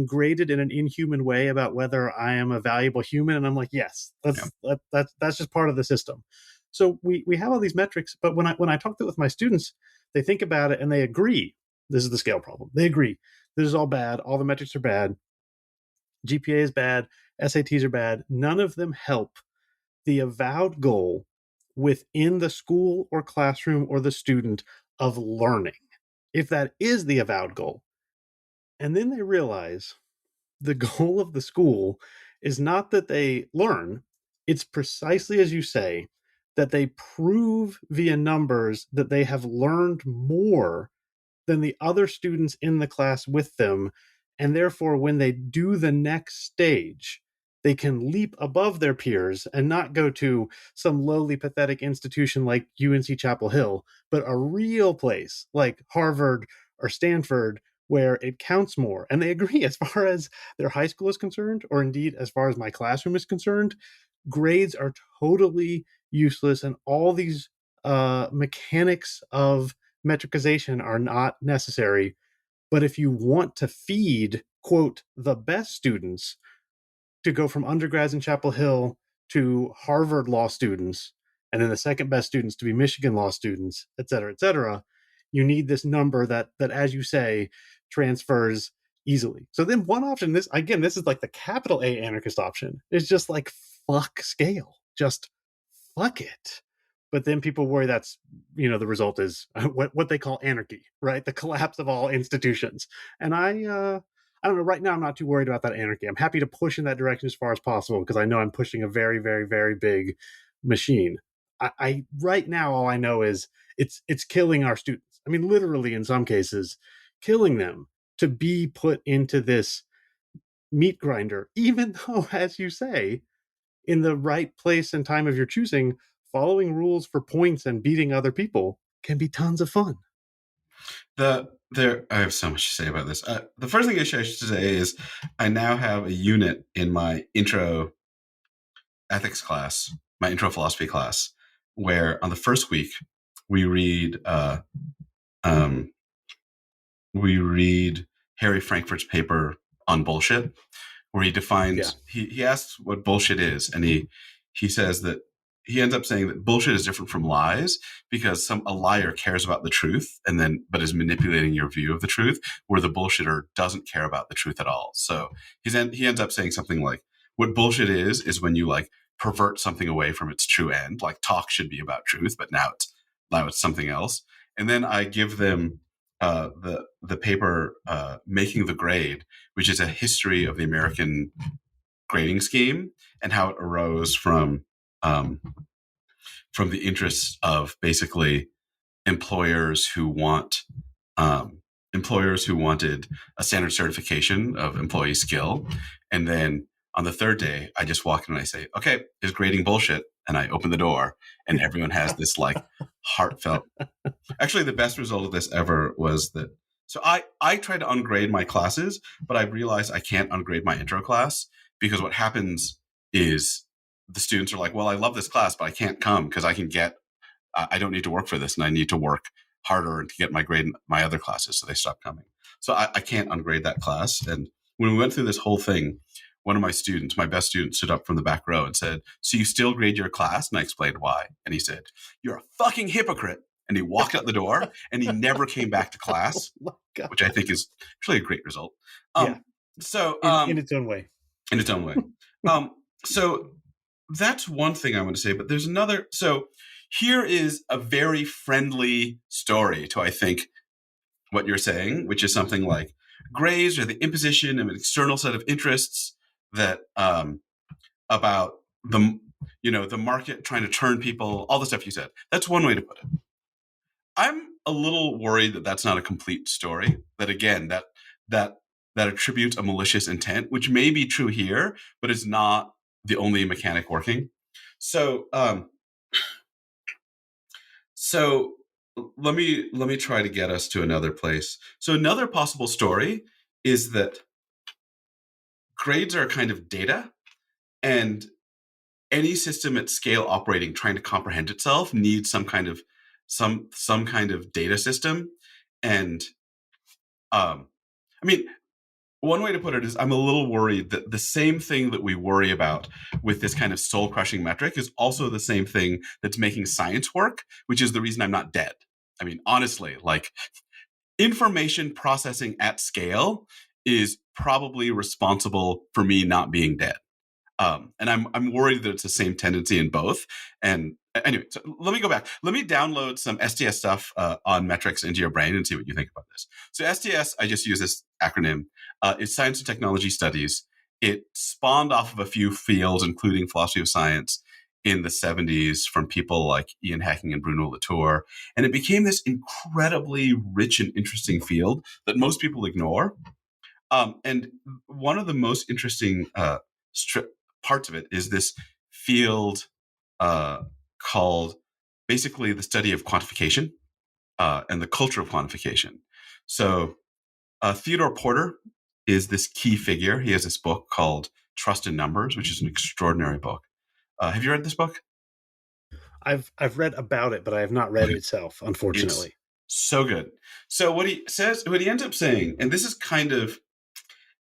graded in an inhuman way about whether I am a valuable human, and I'm like, yes, that's just part of the system. So we have all these metrics, but when I talk with my students, they think about it and they agree. This is the scale problem. They agree this is all bad. All the metrics are bad. GPA is bad. SATs are bad. None of them help the avowed goal within the school or classroom or the student of learning, if that is the avowed goal. And then they realize the goal of the school is not that they learn, it's precisely as you say, that they prove via numbers that they have learned more than the other students in the class with them. And therefore, when they do the next stage, they can leap above their peers and not go to some lowly, pathetic institution like UNC Chapel Hill, but a real place like Harvard or Stanford where it counts more. And they agree, as far as their high school is concerned, or indeed as far as my classroom is concerned, grades are totally useless. And all these mechanics of metricization are not necessary. But if you want to feed, quote, the best students to go from undergrads in Chapel Hill to Harvard law students, and then the second best students to be Michigan law students, et cetera, you need this number that, as you say, transfers easily. So then one option, this is like the capital A anarchist option, is just like, fuck scale. Just fuck it. But then people worry that's, the result is what they call anarchy, right? The collapse of all institutions. And I don't know, right now I'm not too worried about that anarchy. I'm happy to push in that direction as far as possible because I know I'm pushing a very, very, very big machine. I right now all I know is it's killing our students. I mean, literally in some cases, killing them to be put into this meat grinder, even though, as you say, in the right place and time of your choosing, following rules for points and beating other people can be tons of fun. I have so much to say about this. The first thing I should say is I now have a unit in my intro ethics class, my intro philosophy class, where on the first week we read um, Harry Frankfurt's paper on bullshit, where he defines he asks what bullshit is, and he says that he ends up saying that bullshit is different from lies because a liar cares about the truth but is manipulating your view of the truth, where the bullshitter doesn't care about the truth at all. So he ends up saying something like, what bullshit is when you like pervert something away from its true end. Like talk should be about truth, but now it's something else. And then I give them the paper Making the Grade, which is a history of the American grading scheme and how it arose um, from the interests of basically employers who want employers who wanted a standard certification of employee skill. And then on the third day, I just walk in and I say, okay, is grading bullshit? And I open the door and everyone has this like heartfelt. Actually, the best result of this ever was that. So I try to ungrade my classes, but I realized I can't ungrade my intro class because what happens is the students are like, well, I love this class, but I can't come because I don't need to work for this and I need to work harder to get my grade in my other classes. So they stop coming. So I can't ungrade that class. And when we went through this whole thing, one of my students, my best student, stood up from the back row and said, so you still grade your class? And I explained why. And he said, you're a fucking hypocrite. And he walked out the door and he never came back to class, Oh my God. which I think is actually a great result. Yeah. So In its own way. in its own way. So that's one thing I want to say, but there's another. So here is a very friendly story to, I think, what you're saying, which is something like grades are the imposition of an external set of interests that about the market trying to turn people, all the stuff you said. That's one way to put it. I'm a little worried that that's not a complete story. That again, that attributes a malicious intent, which may be true here, but is not the only mechanic working. So let me try to get us to another place. So another possible story is that grades are a kind of data, and any system at scale operating trying to comprehend itself needs some kind of data system. And I mean, one way to put it is I'm a little worried that the same thing that we worry about with this kind of soul crushing metric is also the same thing that's making science work, which is the reason I'm not dead. I mean, honestly, like information processing at scale is probably responsible for me not being dead. And I'm worried that it's the same tendency in both. And anyway, so let me go back. Let me download some STS stuff on metrics into your brain and see what you think about this. So STS, I just use this acronym. It's Science and Technology Studies. It spawned off of a few fields, including philosophy of science in the 70s from people like Ian Hacking and Bruno Latour. And it became this incredibly rich and interesting field that most people ignore. And one of the most interesting parts of it is this field called basically the study of quantification and the culture of quantification. So Theodore Porter is this key figure. He has this book called Trust in Numbers, which is an extraordinary book. Have you read this book? I've read about it, but I have not read it itself, It's unfortunately. so good. So what he ends up saying, and this has kind of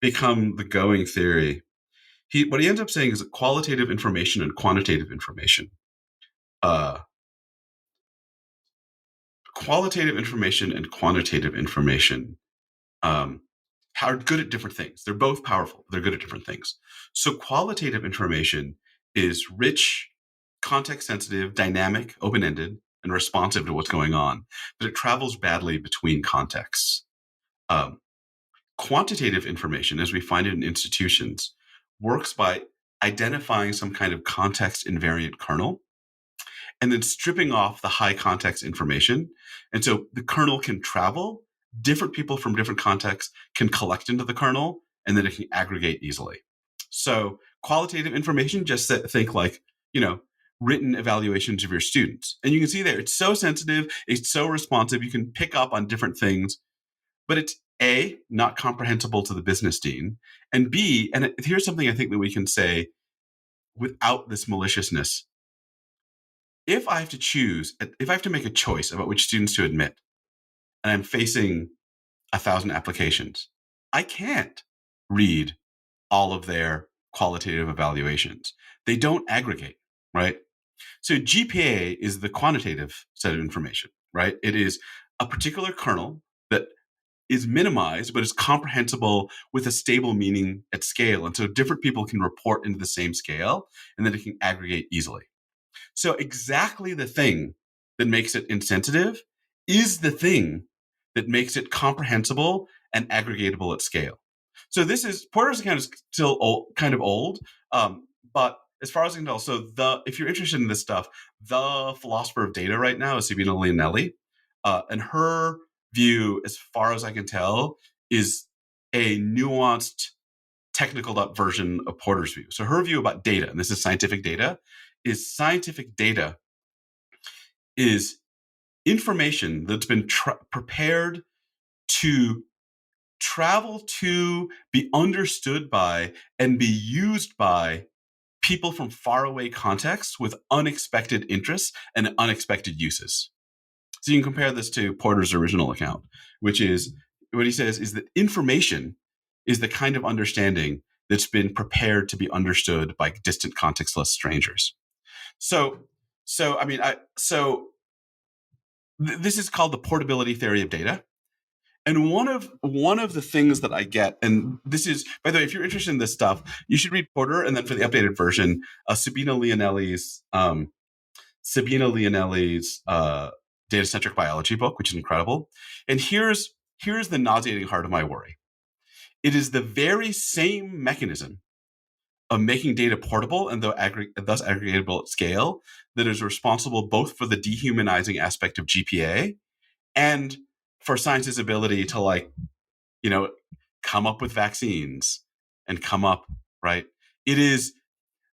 become the going theory. What he ends up saying is that qualitative information and quantitative information qualitative information and quantitative information are good at different things. They're both powerful. They're good at different things. So qualitative information is rich, context sensitive, dynamic, open-ended, and responsive to what's going on, but it travels badly between contexts. Quantitative information, as we find it in institutions, works by identifying some kind of context invariant kernel and then stripping off the high context information. And so the kernel can travel, different people from different contexts can collect into the kernel, and then it can aggregate easily. So qualitative information, just think like, written evaluations of your students. And you can see there, it's so sensitive, it's so responsive, you can pick up on different things, but it's A, not comprehensible to the business dean, and B, and here's something I think that we can say without this maliciousness. If I have to make a choice about which students to admit, and I'm facing 1,000 applications, I can't read all of their qualitative evaluations. They don't aggregate, right? So GPA is the quantitative set of information, right? It is a particular kernel that is minimized, but is comprehensible with a stable meaning at scale. And so different people can report into the same scale, and then it can aggregate easily. So exactly the thing that makes it insensitive is the thing that makes it comprehensible and aggregatable at scale. So this is Porter's account is still kind of old, but as far as I can tell, if you're interested in this stuff, the philosopher of data right now is Sabina Leonelli, and her view, as far as I can tell, is a nuanced, technical up version of Porter's view. So her view about data, and this is scientific data, is scientific data is information that's been prepared to travel to, be understood by, and be used by people from faraway contexts with unexpected interests and unexpected uses. So you can compare this to Porter's original account, which is what he says is that information is the kind of understanding that's been prepared to be understood by distant contextless strangers. So, so I mean, I so this is called the portability theory of data. And one of the things that I get, and this is, by the way, if you're interested in this stuff, you should read Porter, and then for the updated version, Sabina Leonelli's data centric biology book, which is incredible. And here's the nauseating heart of my worry. It is the very same mechanism of making data portable and thus aggregatable at scale that is responsible both for the dehumanizing aspect of GPA and for science's ability to, like, come up with vaccines and come up, right? It is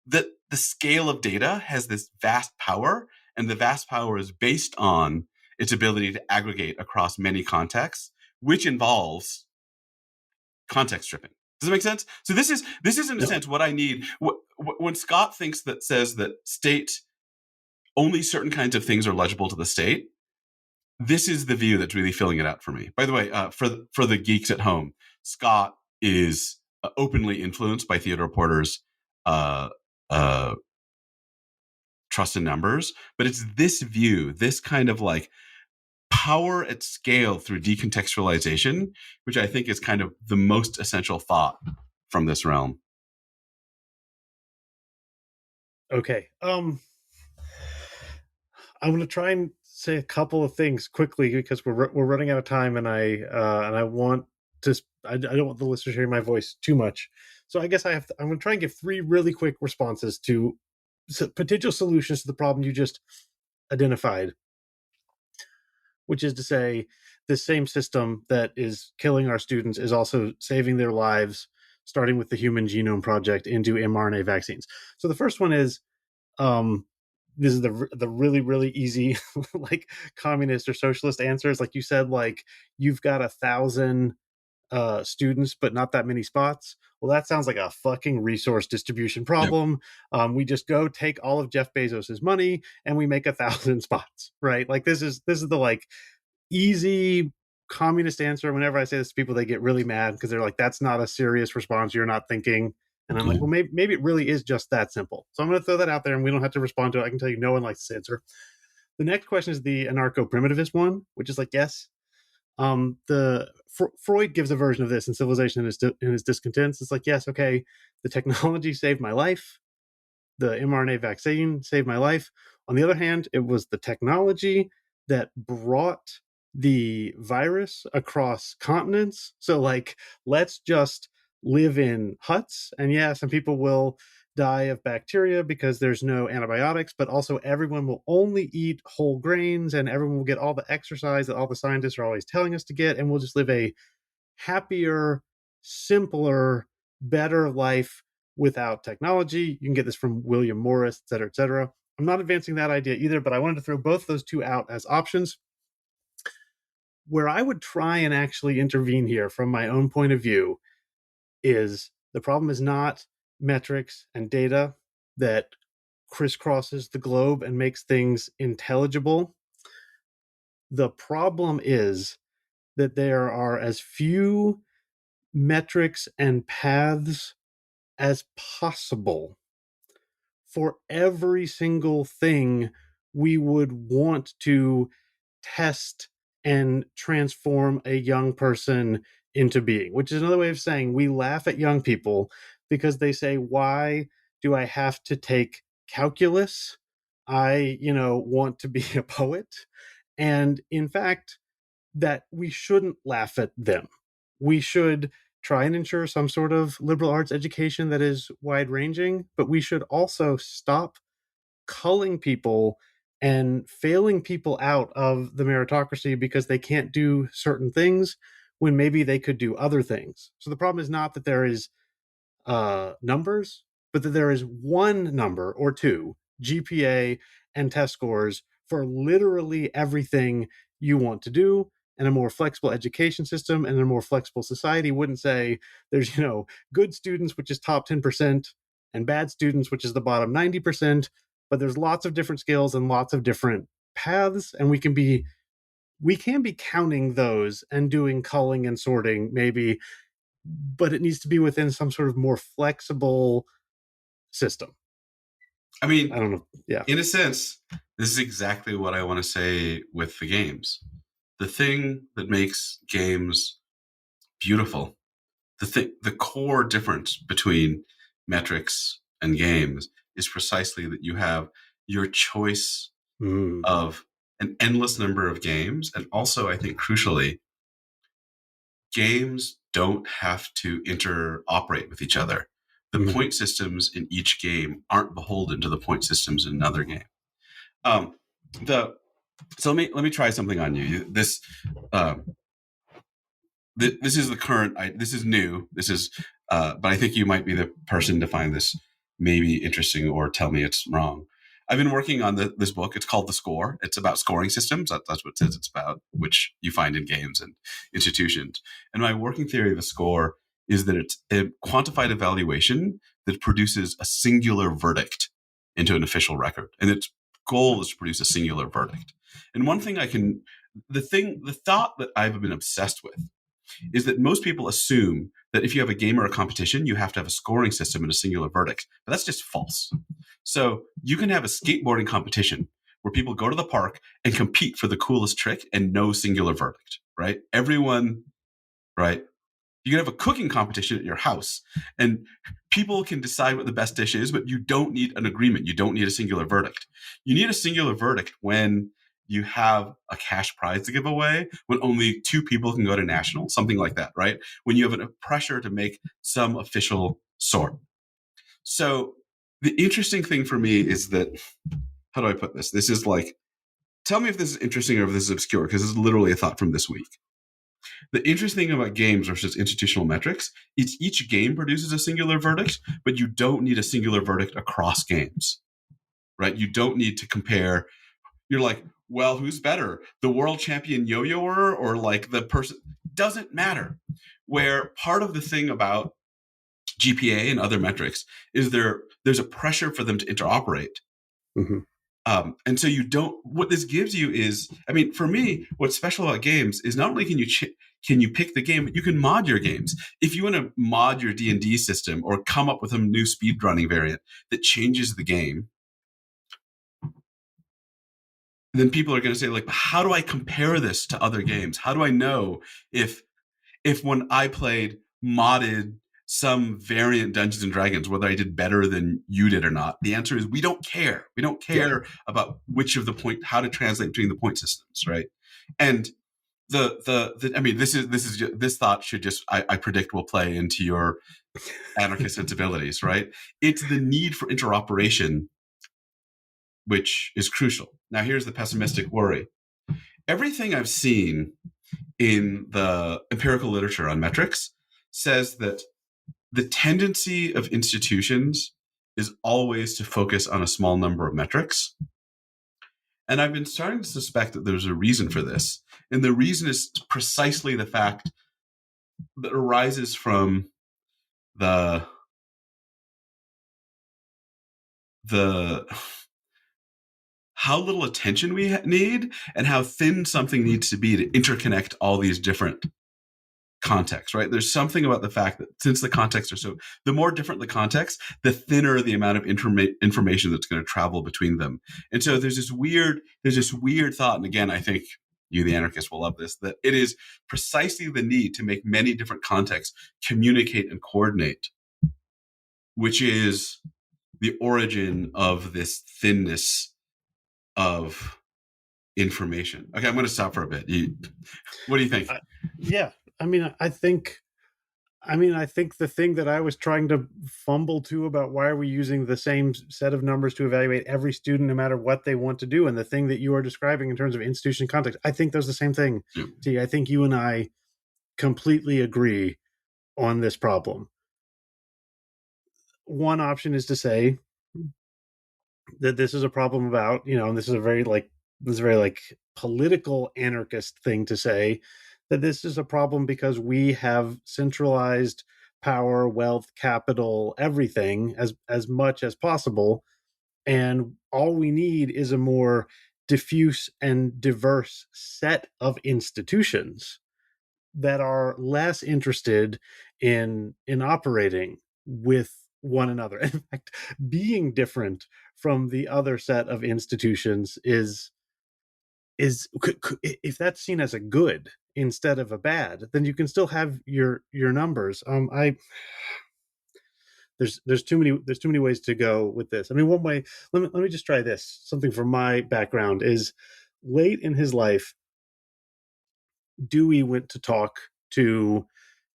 that the scale of data has this vast power, and the vast power is based on its ability to aggregate across many contexts, which involves context stripping. Does it make sense? So this is in a sense what I need. When Scott says that state, only certain kinds of things are legible to the state, this is the view that's really filling it out for me. By the way, for the geeks at home, Scott is openly influenced by Theodore Porter's uh, uh, trust in numbers, but it's this view, this kind of like power at scale through decontextualization, which I think is kind of the most essential thought from this realm. Okay. I'm going to try and say a couple of things quickly because we're running out of time, and I want to I don't want the listeners hearing my voice too much. So I guess I'm going to try and give three really quick responses to potential solutions to the problem you just identified, which is to say, this same system that is killing our students is also saving their lives, starting with the Human Genome Project into mRNA vaccines. So the first one is, this is the really really easy like communist or socialist answers. Like you said, like you've got 1,000 students but not that many spots. Well, that sounds like a fucking resource distribution problem. Yep. We just go take all of Jeff Bezos's money and we make 1,000 spots, right? Like this is the like easy communist answer. Whenever I say this to people, they get really mad because they're like, that's not a serious response, you're not thinking. And I'm like, well, maybe it really is just that simple. So I'm going to throw that out there, and we don't have to respond to it. I can tell you no one likes this answer. The next question is the anarcho-primitivist one, which is like, yes, Freud gives a version of this in Civilization and His Discontents. It's like, yes, okay, the technology saved my life. The mRNA vaccine saved my life. On the other hand, it was the technology that brought the virus across continents. So, like, let's just live in huts. And yeah, some people will die of bacteria because there's no antibiotics, but also everyone will only eat whole grains and everyone will get all the exercise that all the scientists are always telling us to get. And we'll just live a happier, simpler, better life without technology. You can get this from William Morris, et cetera, et cetera. I'm not advancing that idea either, but I wanted to throw both those two out as options. Where I would try and actually intervene here from my own point of view is the problem is not metrics and data that crisscrosses the globe and makes things intelligible. The problem is that there are as few metrics and paths as possible for every single thing we would want to test and transform a young person into being, which is another way of saying we laugh at young people because they say, why do I have to take calculus? I, want to be a poet. And in fact, that we shouldn't laugh at them. We should try and ensure some sort of liberal arts education that is wide ranging, but we should also stop culling people and failing people out of the meritocracy because they can't do certain things when maybe they could do other things. So the problem is not that there is numbers, but that there is one number or two, GPA and test scores, for literally everything you want to do. And a more flexible education system and a more flexible society wouldn't say there's, good students, which is top 10%, and bad students, which is the bottom 90%. But there's lots of different skills and lots of different paths. And we can be counting those and doing culling and sorting maybe, but it needs to be within some sort of more flexible system. I mean, I don't know. Yeah. in a sense, this is exactly what I want to say with the games. The thing that makes games beautiful, the core difference between metrics and games is precisely that you have your choice of an endless number of games. And also, I think crucially, games don't have to interoperate with each other. The point systems in each game aren't beholden to the point systems in another game. So let me try something on you. This is the current. This is new. This is, but I think you might be the person to find this maybe interesting or tell me it's wrong. I've been working on this book. It's called The Score. It's about scoring systems. That's what it says it's about, which you find in games and institutions. And my working theory of the score is that it's a quantified evaluation that produces a singular verdict into an official record. And its goal is to produce a singular verdict. And one thing the thought that I've been obsessed with is that most people assume that if you have a game or a competition, you have to have a scoring system and a singular verdict. But that's just false. So you can have a skateboarding competition where people go to the park and compete for the coolest trick and no singular verdict, right? Everyone, right? You can have a cooking competition at your house and people can decide what the best dish is, but you don't need an agreement. You don't need a singular verdict. You need a singular verdict when you have a cash prize to give away, when only 2 people can go to national, something like that, right? When you have a pressure to make some official sort. So the interesting thing for me is that, how do I put this? This is like, tell me if this is interesting or if this is obscure, because this is literally a thought from this week. The interesting thing about games versus institutional metrics is each game produces a singular verdict, but you don't need a singular verdict across games, right? You don't need to compare. You're like, well, who's better, the world champion yo-yoer or like the person? Doesn't matter. Where part of the thing about GPA and other metrics is there's a pressure for them to interoperate. And so what this gives you is, I mean, for me, what's special about games is not only can you pick the game, but you can mod your games. If you want to mod your D&D system or come up with a new speedrunning variant that changes the game, then people are going to say, like, how do I compare this to other games? How do I know if when I played modded some variant Dungeons and Dragons, whether I did better than you did or not? The answer is we don't care. We don't care about which of how to translate between the point systems, right? And I mean, this thought should just, I predict, will play into your anarchist sensibilities, right? It's the need for interoperation which is crucial. Now, here's the pessimistic worry. Everything I've seen in the empirical literature on metrics says that the tendency of institutions is always to focus on a small number of metrics. And I've been starting to suspect that there's a reason for this. And the reason is precisely the fact that arises from the how little attention we need and how thin something needs to be to interconnect all these different contexts, right? There's something about the fact that since the contexts are the more different the context, the thinner the amount of information that's going to travel between them. And so there's this weird thought. And again, I think you, the anarchist, will love this, that it is precisely the need to make many different contexts communicate and coordinate, which is the origin of this thinness of information. Okay, I'm going to stop for a bit. What do you think? Yeah, I mean, I think the thing that I was trying to fumble to about why are we using the same set of numbers to evaluate every student no matter what they want to do, and the thing that you are describing in terms of institution context, I think those the same thing. Yeah. T, I think you and I completely agree on this problem. One option is to say that this is a problem about, and this is a very political anarchist thing to say, that this is a problem because we have centralized power, wealth, capital, everything as much as possible, and all we need is a more diffuse and diverse set of institutions that are less interested in operating with one another. In fact, being different from the other set of institutions is if that's seen as a good instead of a bad, then you can still have your numbers. I there's too many ways to go with this. I mean, one way, let me just try this. Something from my background is, late in his life, Dewey went to talk to,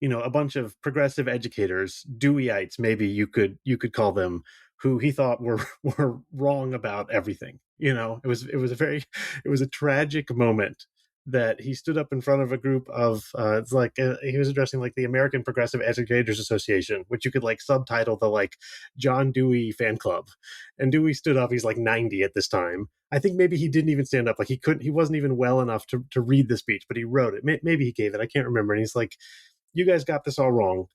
a bunch of progressive educators, Deweyites, maybe you could call them, who he thought were were wrong about everything. It was a tragic moment that he stood up in front of a group of it's like he was addressing like the American Progressive Educators Association, which you could like subtitle the like John Dewey fan club. And Dewey stood up. He's like 90 at this time. I think maybe he didn't even stand up. Like he wasn't even well enough to read the speech, but he wrote it. Maybe he gave it. I can't remember. And he's like, "You guys got this all wrong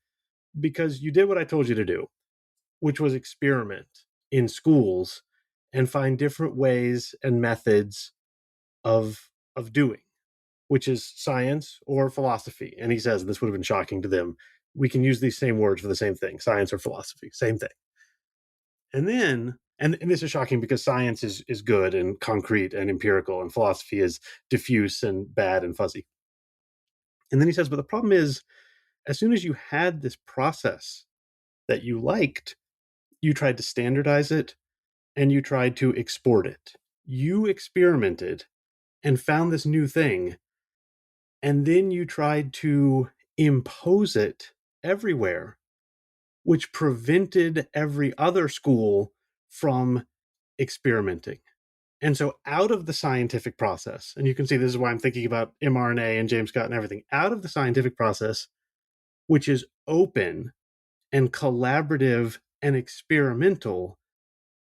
because you did what I told you to do, which was experiment in schools and find different ways and methods of doing, which is science or philosophy." And he says, this would have been shocking to them, we can use these same words for the same thing, science or philosophy, same thing. And then, and this is shocking because science is good and concrete and empirical, and philosophy is diffuse and bad and fuzzy. And then he says, but the problem is, as soon as you had this process that you liked, you tried to standardize it and you tried to export it. You experimented and found this new thing, and then you tried to impose it everywhere, which prevented every other school from experimenting. And so, out of the scientific process, and you can see this is why I'm thinking about mRNA and James Scott and everything, out of the scientific process, which is open and collaborative and experimental,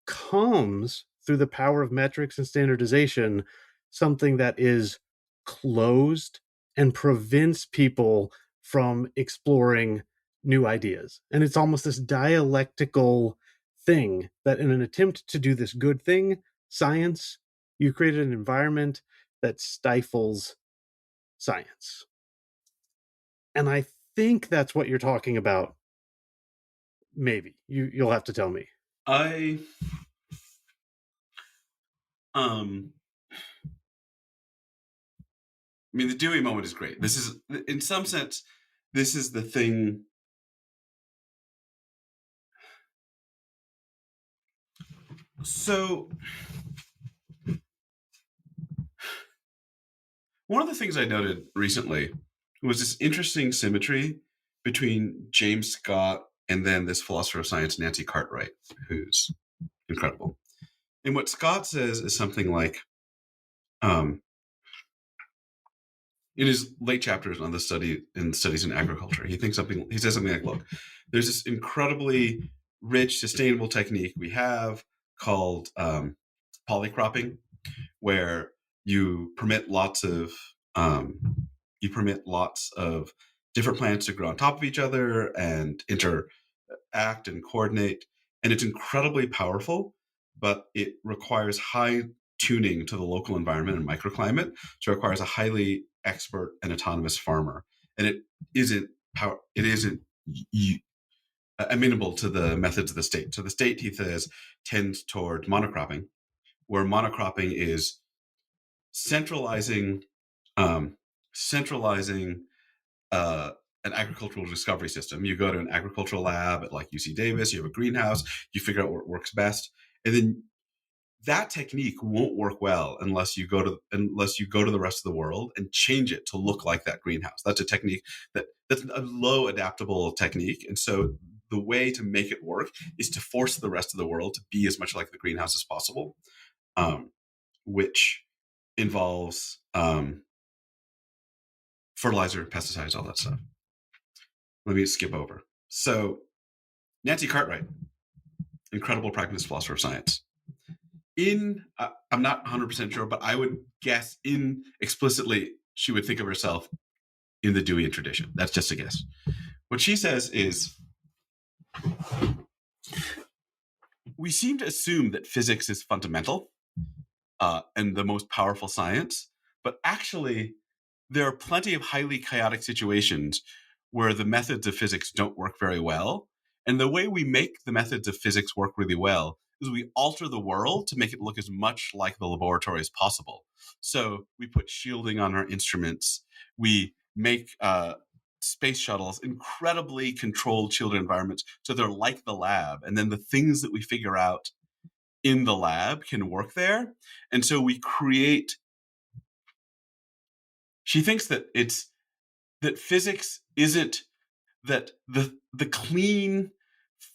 comes through the power of metrics and standardization something that is closed and prevents people from exploring new ideas. And it's almost this dialectical thing that, in an attempt to do this good thing, science, you created an environment that stifles science. And I think that's what you're talking about. Maybe you'll have to tell me. I um I mean, the Dewey moment is great. This is, in some sense, this is the thing. So, one of the things I noted recently was this interesting symmetry between James Scott and then this philosopher of science, Nancy Cartwright, who's incredible. And what Scott says is something like, in his late chapters on the studies in agriculture, he says something like, look, there's this incredibly rich, sustainable technique we have called polycropping, where you permit lots of different plants to grow on top of each other and interact and coordinate, and it's incredibly powerful, but it requires high tuning to the local environment and microclimate. So it requires a highly expert and autonomous farmer, and it isn't amenable to the methods of the state. So the state, he says, tends toward monocropping, where monocropping is centralizing um, centralizing an agricultural discovery system. You go to an agricultural lab at like UC Davis, you have a greenhouse, you figure out what works best, and then that technique won't work well unless you go to the rest of the world and change it to look like that greenhouse. That's a technique that's a low adaptable technique, and so the way to make it work is to force the rest of the world to be as much like the greenhouse as possible, um, which involves fertilizer, pesticides, all that stuff. Let me skip over. So Nancy Cartwright, incredible pragmatist philosopher of science. I'm not 100% sure, but I would guess explicitly she would think of herself in the Deweyan tradition. That's just a guess. What she says is, we seem to assume that physics is fundamental and the most powerful science, but actually there are plenty of highly chaotic situations where the methods of physics don't work very well. And the way we make the methods of physics work really well is we alter the world to make it look as much like the laboratory as possible. So we put shielding on our instruments. We make space shuttles incredibly controlled, shielded environments so they're like the lab. And then the things that we figure out in the lab can work there. And so we create. She thinks that that physics isn't that the clean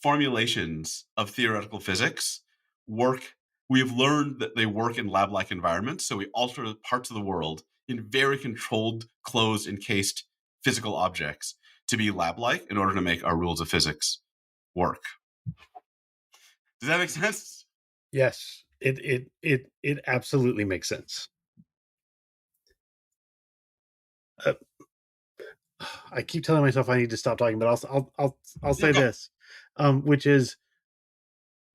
formulations of theoretical physics work. We've learned that they work in lab-like environments, so we alter parts of the world in very controlled, closed, encased physical objects to be lab-like in order to make our rules of physics work. Does that make sense? Yes, it absolutely makes sense. I keep telling myself I need to stop talking, but I'll say this, which is,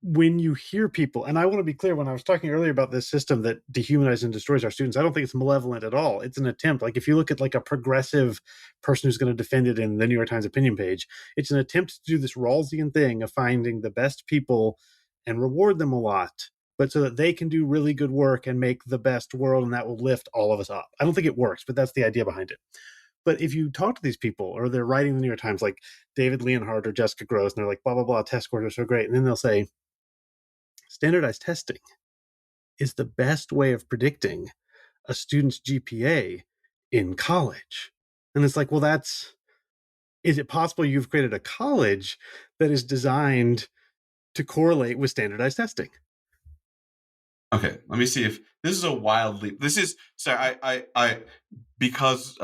when you hear people, and I want to be clear, when I was talking earlier about this system that dehumanizes and destroys our students, I don't think it's malevolent at all. It's an attempt. Like, if you look at like a progressive person who's going to defend it in the New York Times opinion page, it's an attempt to do this Rawlsian thing of finding the best people and reward them a lot, but so that they can do really good work and make the best world, and that will lift all of us up. I don't think it works, but that's the idea behind it. But if you talk to these people, or they're writing the New York Times, like David Leonhardt or Jessica Gross, and they're like, blah, blah, blah, test scores are so great. And then they'll say, standardized testing is the best way of predicting a student's GPA in college. And it's like, well, is it possible you've created a college that is designed to correlate with standardized testing? Okay, let me see if this is a wild leap. This is, sorry, I because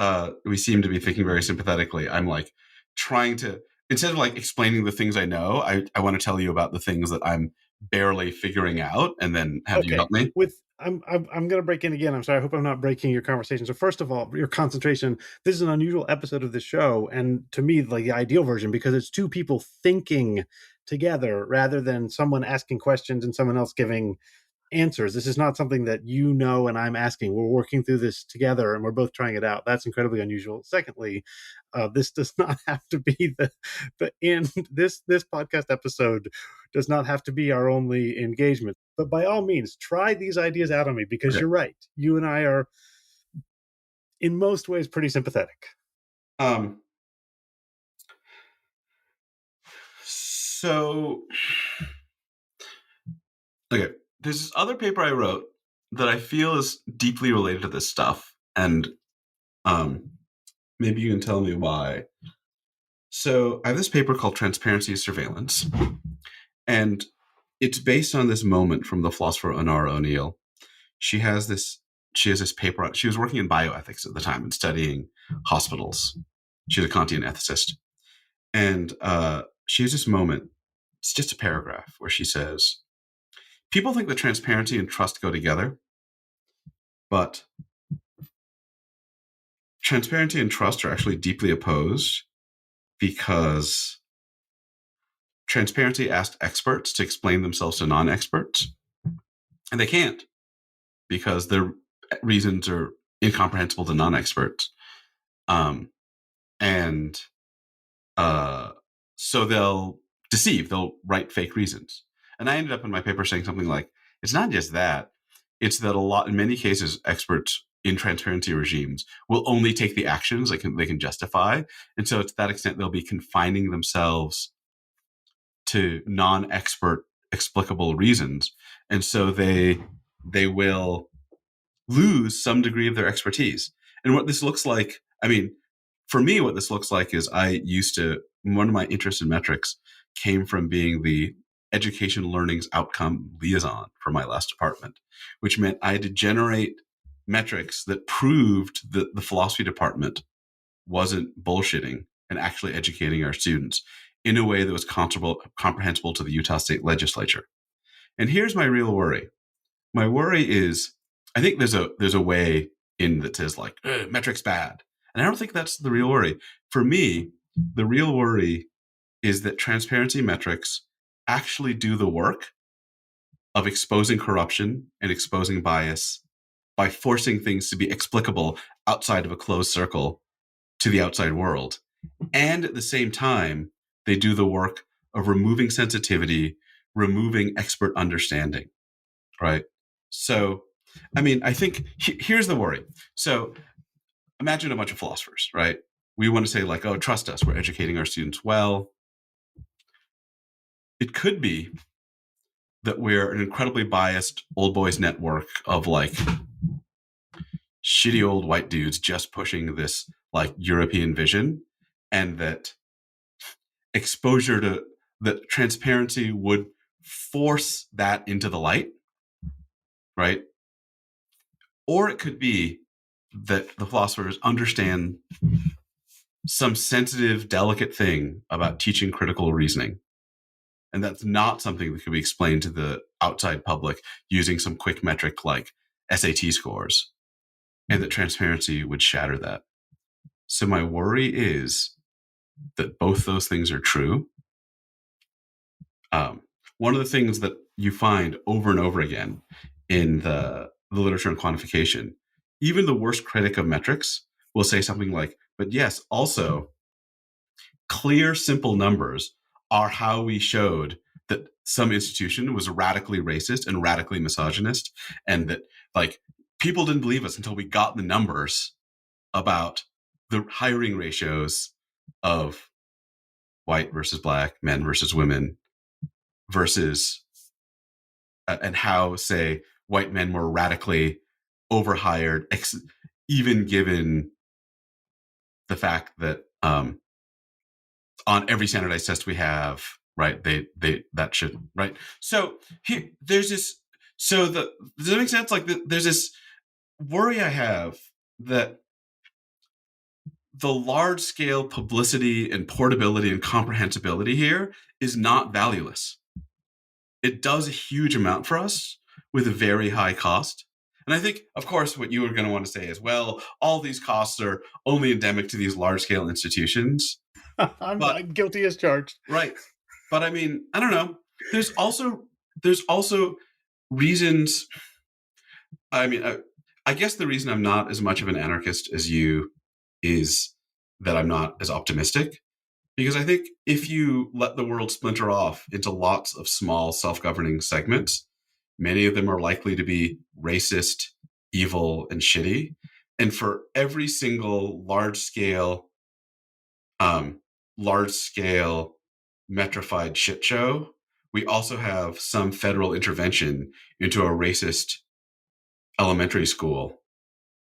we seem to be thinking very sympathetically, I'm like trying to, instead of like explaining the things I know, I want to tell you about the things that I'm barely figuring out, and then have you help me. I'm going to break in again. I'm sorry. I hope I'm not breaking your conversation. So first of all, your concentration. This is an unusual episode of the show, and to me, like the ideal version, because it's two people thinking together rather than someone asking questions and someone else giving answers. This is not something that you know and I'm asking. We're working through this together and we're both trying it out. That's incredibly unusual. Secondly, this does not have to be the end. This podcast episode does not have to be our only engagement. But by all means, try these ideas out on me, because You're right. You and I are, in most ways, pretty sympathetic. So, okay, there's this other paper I wrote that I feel is deeply related to this stuff, and maybe you can tell me why. So I have this paper called Transparency is Surveillance, and it's based on this moment from the philosopher Honora O'Neill. She has this paper. She was working in bioethics at the time and studying hospitals. She's a Kantian ethicist. And she has this moment, it's just a paragraph, where she says, people think that transparency and trust go together, but transparency and trust are actually deeply opposed, because transparency asks experts to explain themselves to non-experts, and they can't, because their reasons are incomprehensible to non-experts. And so they'll deceive, they'll write fake reasons. And I ended up in my paper saying something like, it's not just that, it's that in many cases, experts in transparency regimes will only take the actions they can justify. And so to that extent, they'll be confining themselves to non-expert explicable reasons. And so they will lose some degree of their expertise. And what this looks like, I mean, for me, what this looks like is one of my interests in metrics came from being the education learning's outcome liaison for my last department, which meant I had to generate metrics that proved that the philosophy department wasn't bullshitting and actually educating our students in a way that was comprehensible to the Utah State Legislature. And here's my real worry. My worry is, I think there's a way in that says like metrics bad, and I don't think that's the real worry. For me, the real worry is that transparency metrics actually do the work of exposing corruption and exposing bias by forcing things to be explicable outside of a closed circle to the outside world. And at the same time, they do the work of removing sensitivity, removing expert understanding, right? So, I mean, I think here's the worry. So imagine a bunch of philosophers, right? We want to say like, oh, trust us, we're educating our students well. It could be that we're an incredibly biased old boys network of like shitty old white dudes just pushing this like European vision, and that exposure to that transparency would force that into the light, right? Or it could be that the philosophers understand some sensitive, delicate thing about teaching critical reasoning. And that's not something that could be explained to the outside public using some quick metric like SAT scores, and that transparency would shatter that. So my worry is that both those things are true. One of the things that you find over and over again in the literature on quantification, even the worst critic of metrics will say something like, but yes, also clear, simple numbers are how we showed that some institution was radically racist and radically misogynist, and that like people didn't believe us until we got the numbers about the hiring ratios of white versus black, men versus women, versus and how, say, white men were radically overhired, even given the fact that on every standardized test we have, right? They that should, right. So here, there's this. So does that make sense? Like there's this worry I have that the large scale publicity and portability and comprehensibility here is not valueless. It does a huge amount for us with a very high cost. And I think, of course, what you were going to want to say is, well, all these costs are only endemic to these large scale institutions. I'm guilty as charged. Right. But I mean, I don't know. There's also reasons. I mean, I guess the reason I'm not as much of an anarchist as you is that I'm not as optimistic. Because I think if you let the world splinter off into lots of small self-governing segments, many of them are likely to be racist, evil, and shitty. And for every single large-scale metrified shit show, we also have some federal intervention into a racist elementary school,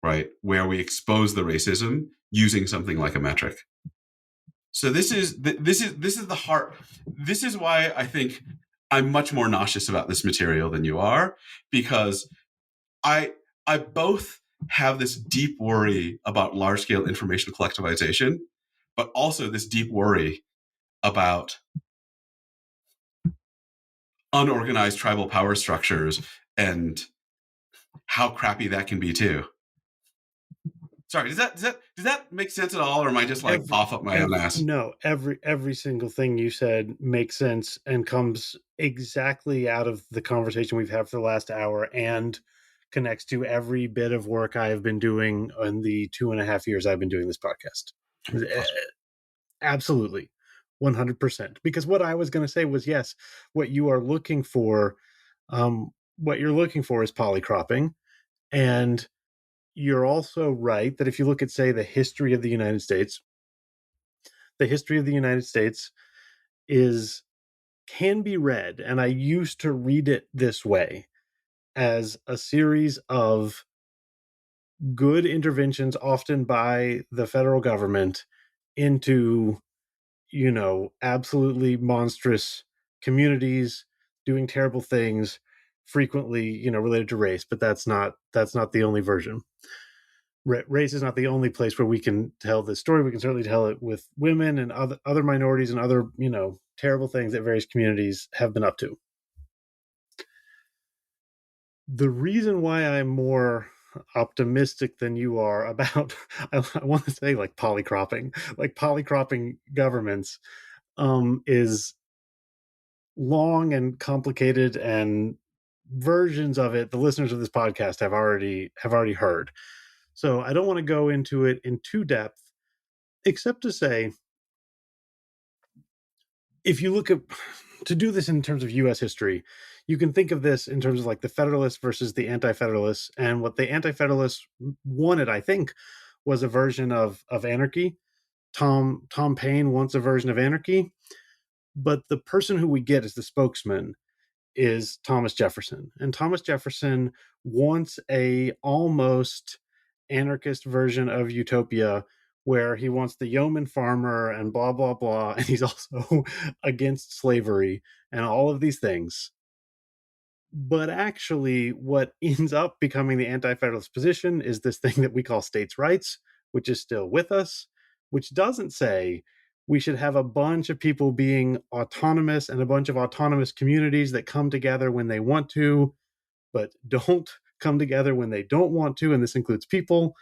right, where we expose the racism using something like a metric. So this is the heart. This is why I think I'm much more nauseous about this material than you are, because I both have this deep worry about large scale information collectivization, but also this deep worry about unorganized tribal power structures and how crappy that can be too. Sorry, does that make sense at all, or am I just like off up my own ass? No, every single thing you said makes sense and comes exactly out of the conversation we've had for the last hour, and connects to every bit of work I have been doing in the 2.5 years I've been doing this podcast. Absolutely, 100%. Because what I was going to say was, yes, what you are looking for, what you're looking for is polycropping, and you're also right that if you look at, say, the history of the United States, the history of the United States is can be read, and I used to read it this way, as a series of good interventions, often by the federal government, into, absolutely monstrous communities doing terrible things, frequently, related to race. But that's not the only version. Race is not the only place where we can tell this story. We can certainly tell it with women and other minorities and other, terrible things that various communities have been up to. The reason why I'm more optimistic than you are about I want to say like polycropping governments, is long and complicated, and versions of it the listeners of this podcast have already heard. So I don't want to go into it in too depth, except to say, if you look at to do this in terms of US history, you can think of this in terms of like the Federalists versus the Anti-Federalists. And what the Anti-Federalists wanted, I think, was a version of anarchy. Tom Paine wants a version of anarchy, but the person who we get as the spokesman is Thomas Jefferson. And Thomas Jefferson wants a almost anarchist version of utopia, where he wants the yeoman farmer and blah blah blah, and he's also against slavery and all of these things. But actually, what ends up becoming the Anti-Federalist position is this thing that we call states' rights, which is still with us, which doesn't say we should have a bunch of people being autonomous and a bunch of autonomous communities that come together when they want to, but don't come together when they don't want to. And this includes people.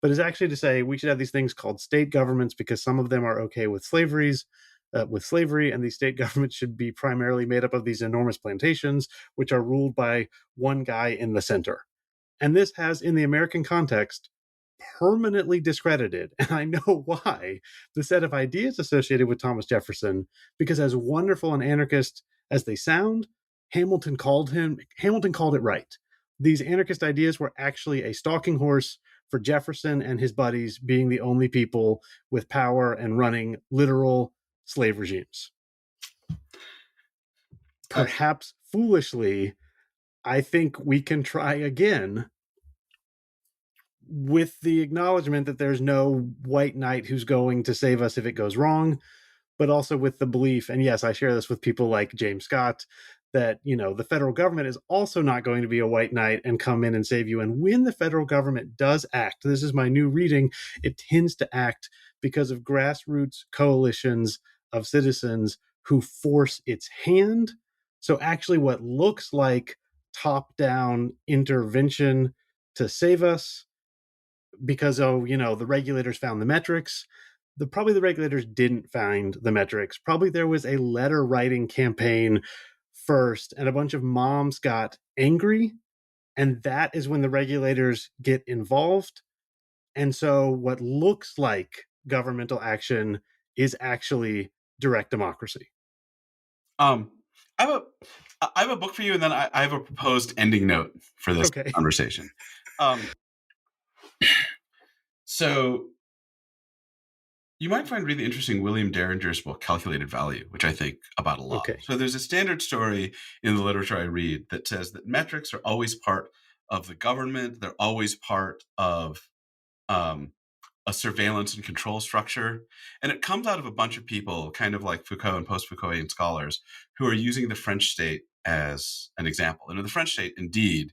But is actually to say we should have these things called state governments, because some of them are okay with slavery, and these state governments should be primarily made up of these enormous plantations, which are ruled by one guy in the center. And this has, in the American context, permanently discredited, and I know why, the set of ideas associated with Thomas Jefferson, because as wonderful an anarchist as they sound, Hamilton called it right. These anarchist ideas were actually a stalking horse for Jefferson and his buddies being the only people with power and running literal slave regimes. Perhaps foolishly, I think we can try again, with the acknowledgement that there's no white knight who's going to save us if it goes wrong, but also with the belief, and yes, I share this with people like James Scott, that, the federal government is also not going to be a white knight and come in and save you. And when the federal government does act, this is my new reading, it tends to act because of grassroots coalitions of citizens who force its hand. So actually what looks like top-down intervention to save us, because the regulators found the metrics, probably the regulators didn't find the metrics. Probably there was a letter writing campaign first, and a bunch of moms got angry, and that is when the regulators get involved. And so what looks like governmental action is actually direct democracy. Um, I have a I have a book for you, and then I have a proposed ending note for this Okay. conversation. So you might find really interesting William Derringer's book, Calculated Value, which I think about a lot. Okay. So there's a standard story in the literature I read that says that metrics are always part of the government. They're always part of a surveillance and control structure. And it comes out of a bunch of people, kind of like Foucault and post-Foucaultian scholars, who are using the French state as an example. And in the French state, indeed,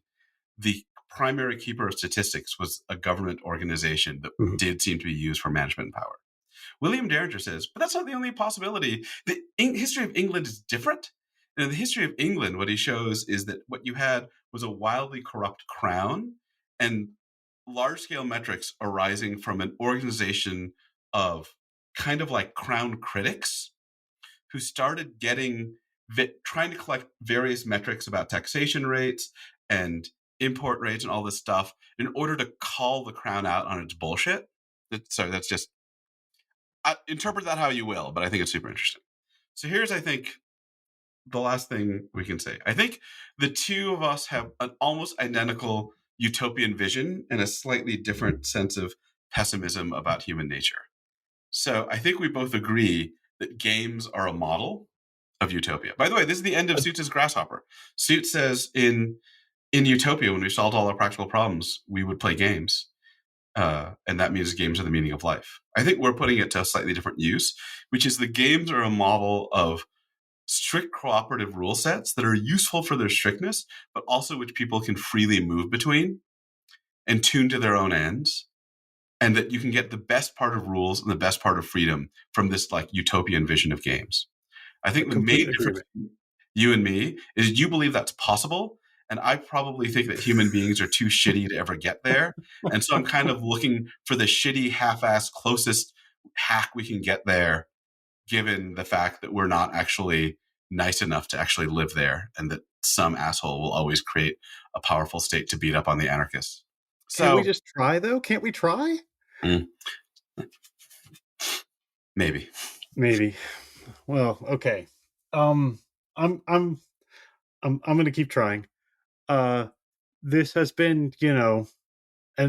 the primary keeper of statistics was a government organization that did seem to be used for management power. William Derringer says, but that's not the only possibility. The history of England is different. And in the history of England, what he shows is that what you had was a wildly corrupt crown and large-scale metrics arising from an organization of kind of like crown critics who started trying to collect various metrics about taxation rates and import rates and all this stuff in order to call the crown out on its bullshit. Sorry, that's just, interpret that how you will, but I think it's super interesting. So here's, I think, the last thing we can say. I think the two of us have an almost identical utopian vision and a slightly different sense of pessimism about human nature. So I think we both agree that games are a model of utopia. By the way, this is the end of Suits' Grasshopper. Suits says in utopia, when we solved all our practical problems, we would play games. And that means games are the meaning of life. I think we're putting it to a slightly different use, which is the games are a model of strict cooperative rule sets that are useful for their strictness, but also which people can freely move between and tune to their own ends. And that you can get the best part of rules and the best part of freedom from this like utopian vision of games. I think the Complete main difference agreement. between you and me is you believe that's possible. And I probably think that human beings are too shitty to ever get there. And so I'm kind of looking for the shitty, half-assed, closest hack we can get there, given the fact that we're not actually nice enough to actually live there and that some asshole will always create a powerful state to beat up on the anarchists. Can we So, just try, though? Can't we try? mm, maybe. Maybe. Well, okay. Um, I'm I'm I'm going to keep trying. Uh, this has been,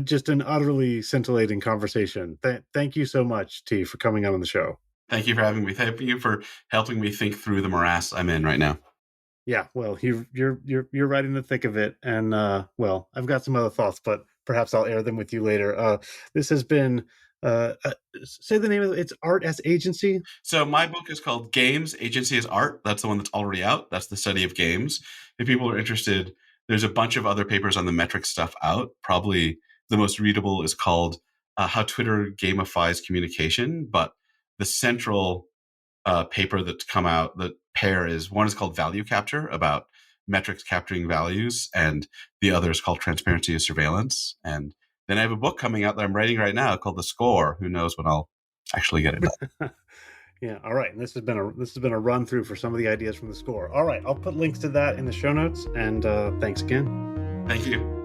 just an utterly scintillating conversation. Thank you so much, T, for coming on the show. Thank you for having me. Thank you for helping me think through the morass I'm in right now. Yeah, well, you're right in the thick of it, and well, I've got some other thoughts, but perhaps I'll air them with you later. This has been say the name of it. It's Art as Agency. So my book is called Games, Agency is Art. That's the one that's already out. That's the study of games. If people are interested, there's a bunch of other papers on the metric stuff out. Probably the most readable is called How Twitter Gamifies Communication. But the central paper that's come out, the pair is one is called Value Capture, about metrics capturing values, and the other is called Transparency of Surveillance. And then I have a book coming out that I'm writing right now called The Score. Who knows when I'll actually get it done. Yeah, all right. And this has been a run through for some of the ideas from the score. All right, I'll put links to that in the show notes, and thanks again. Thank you.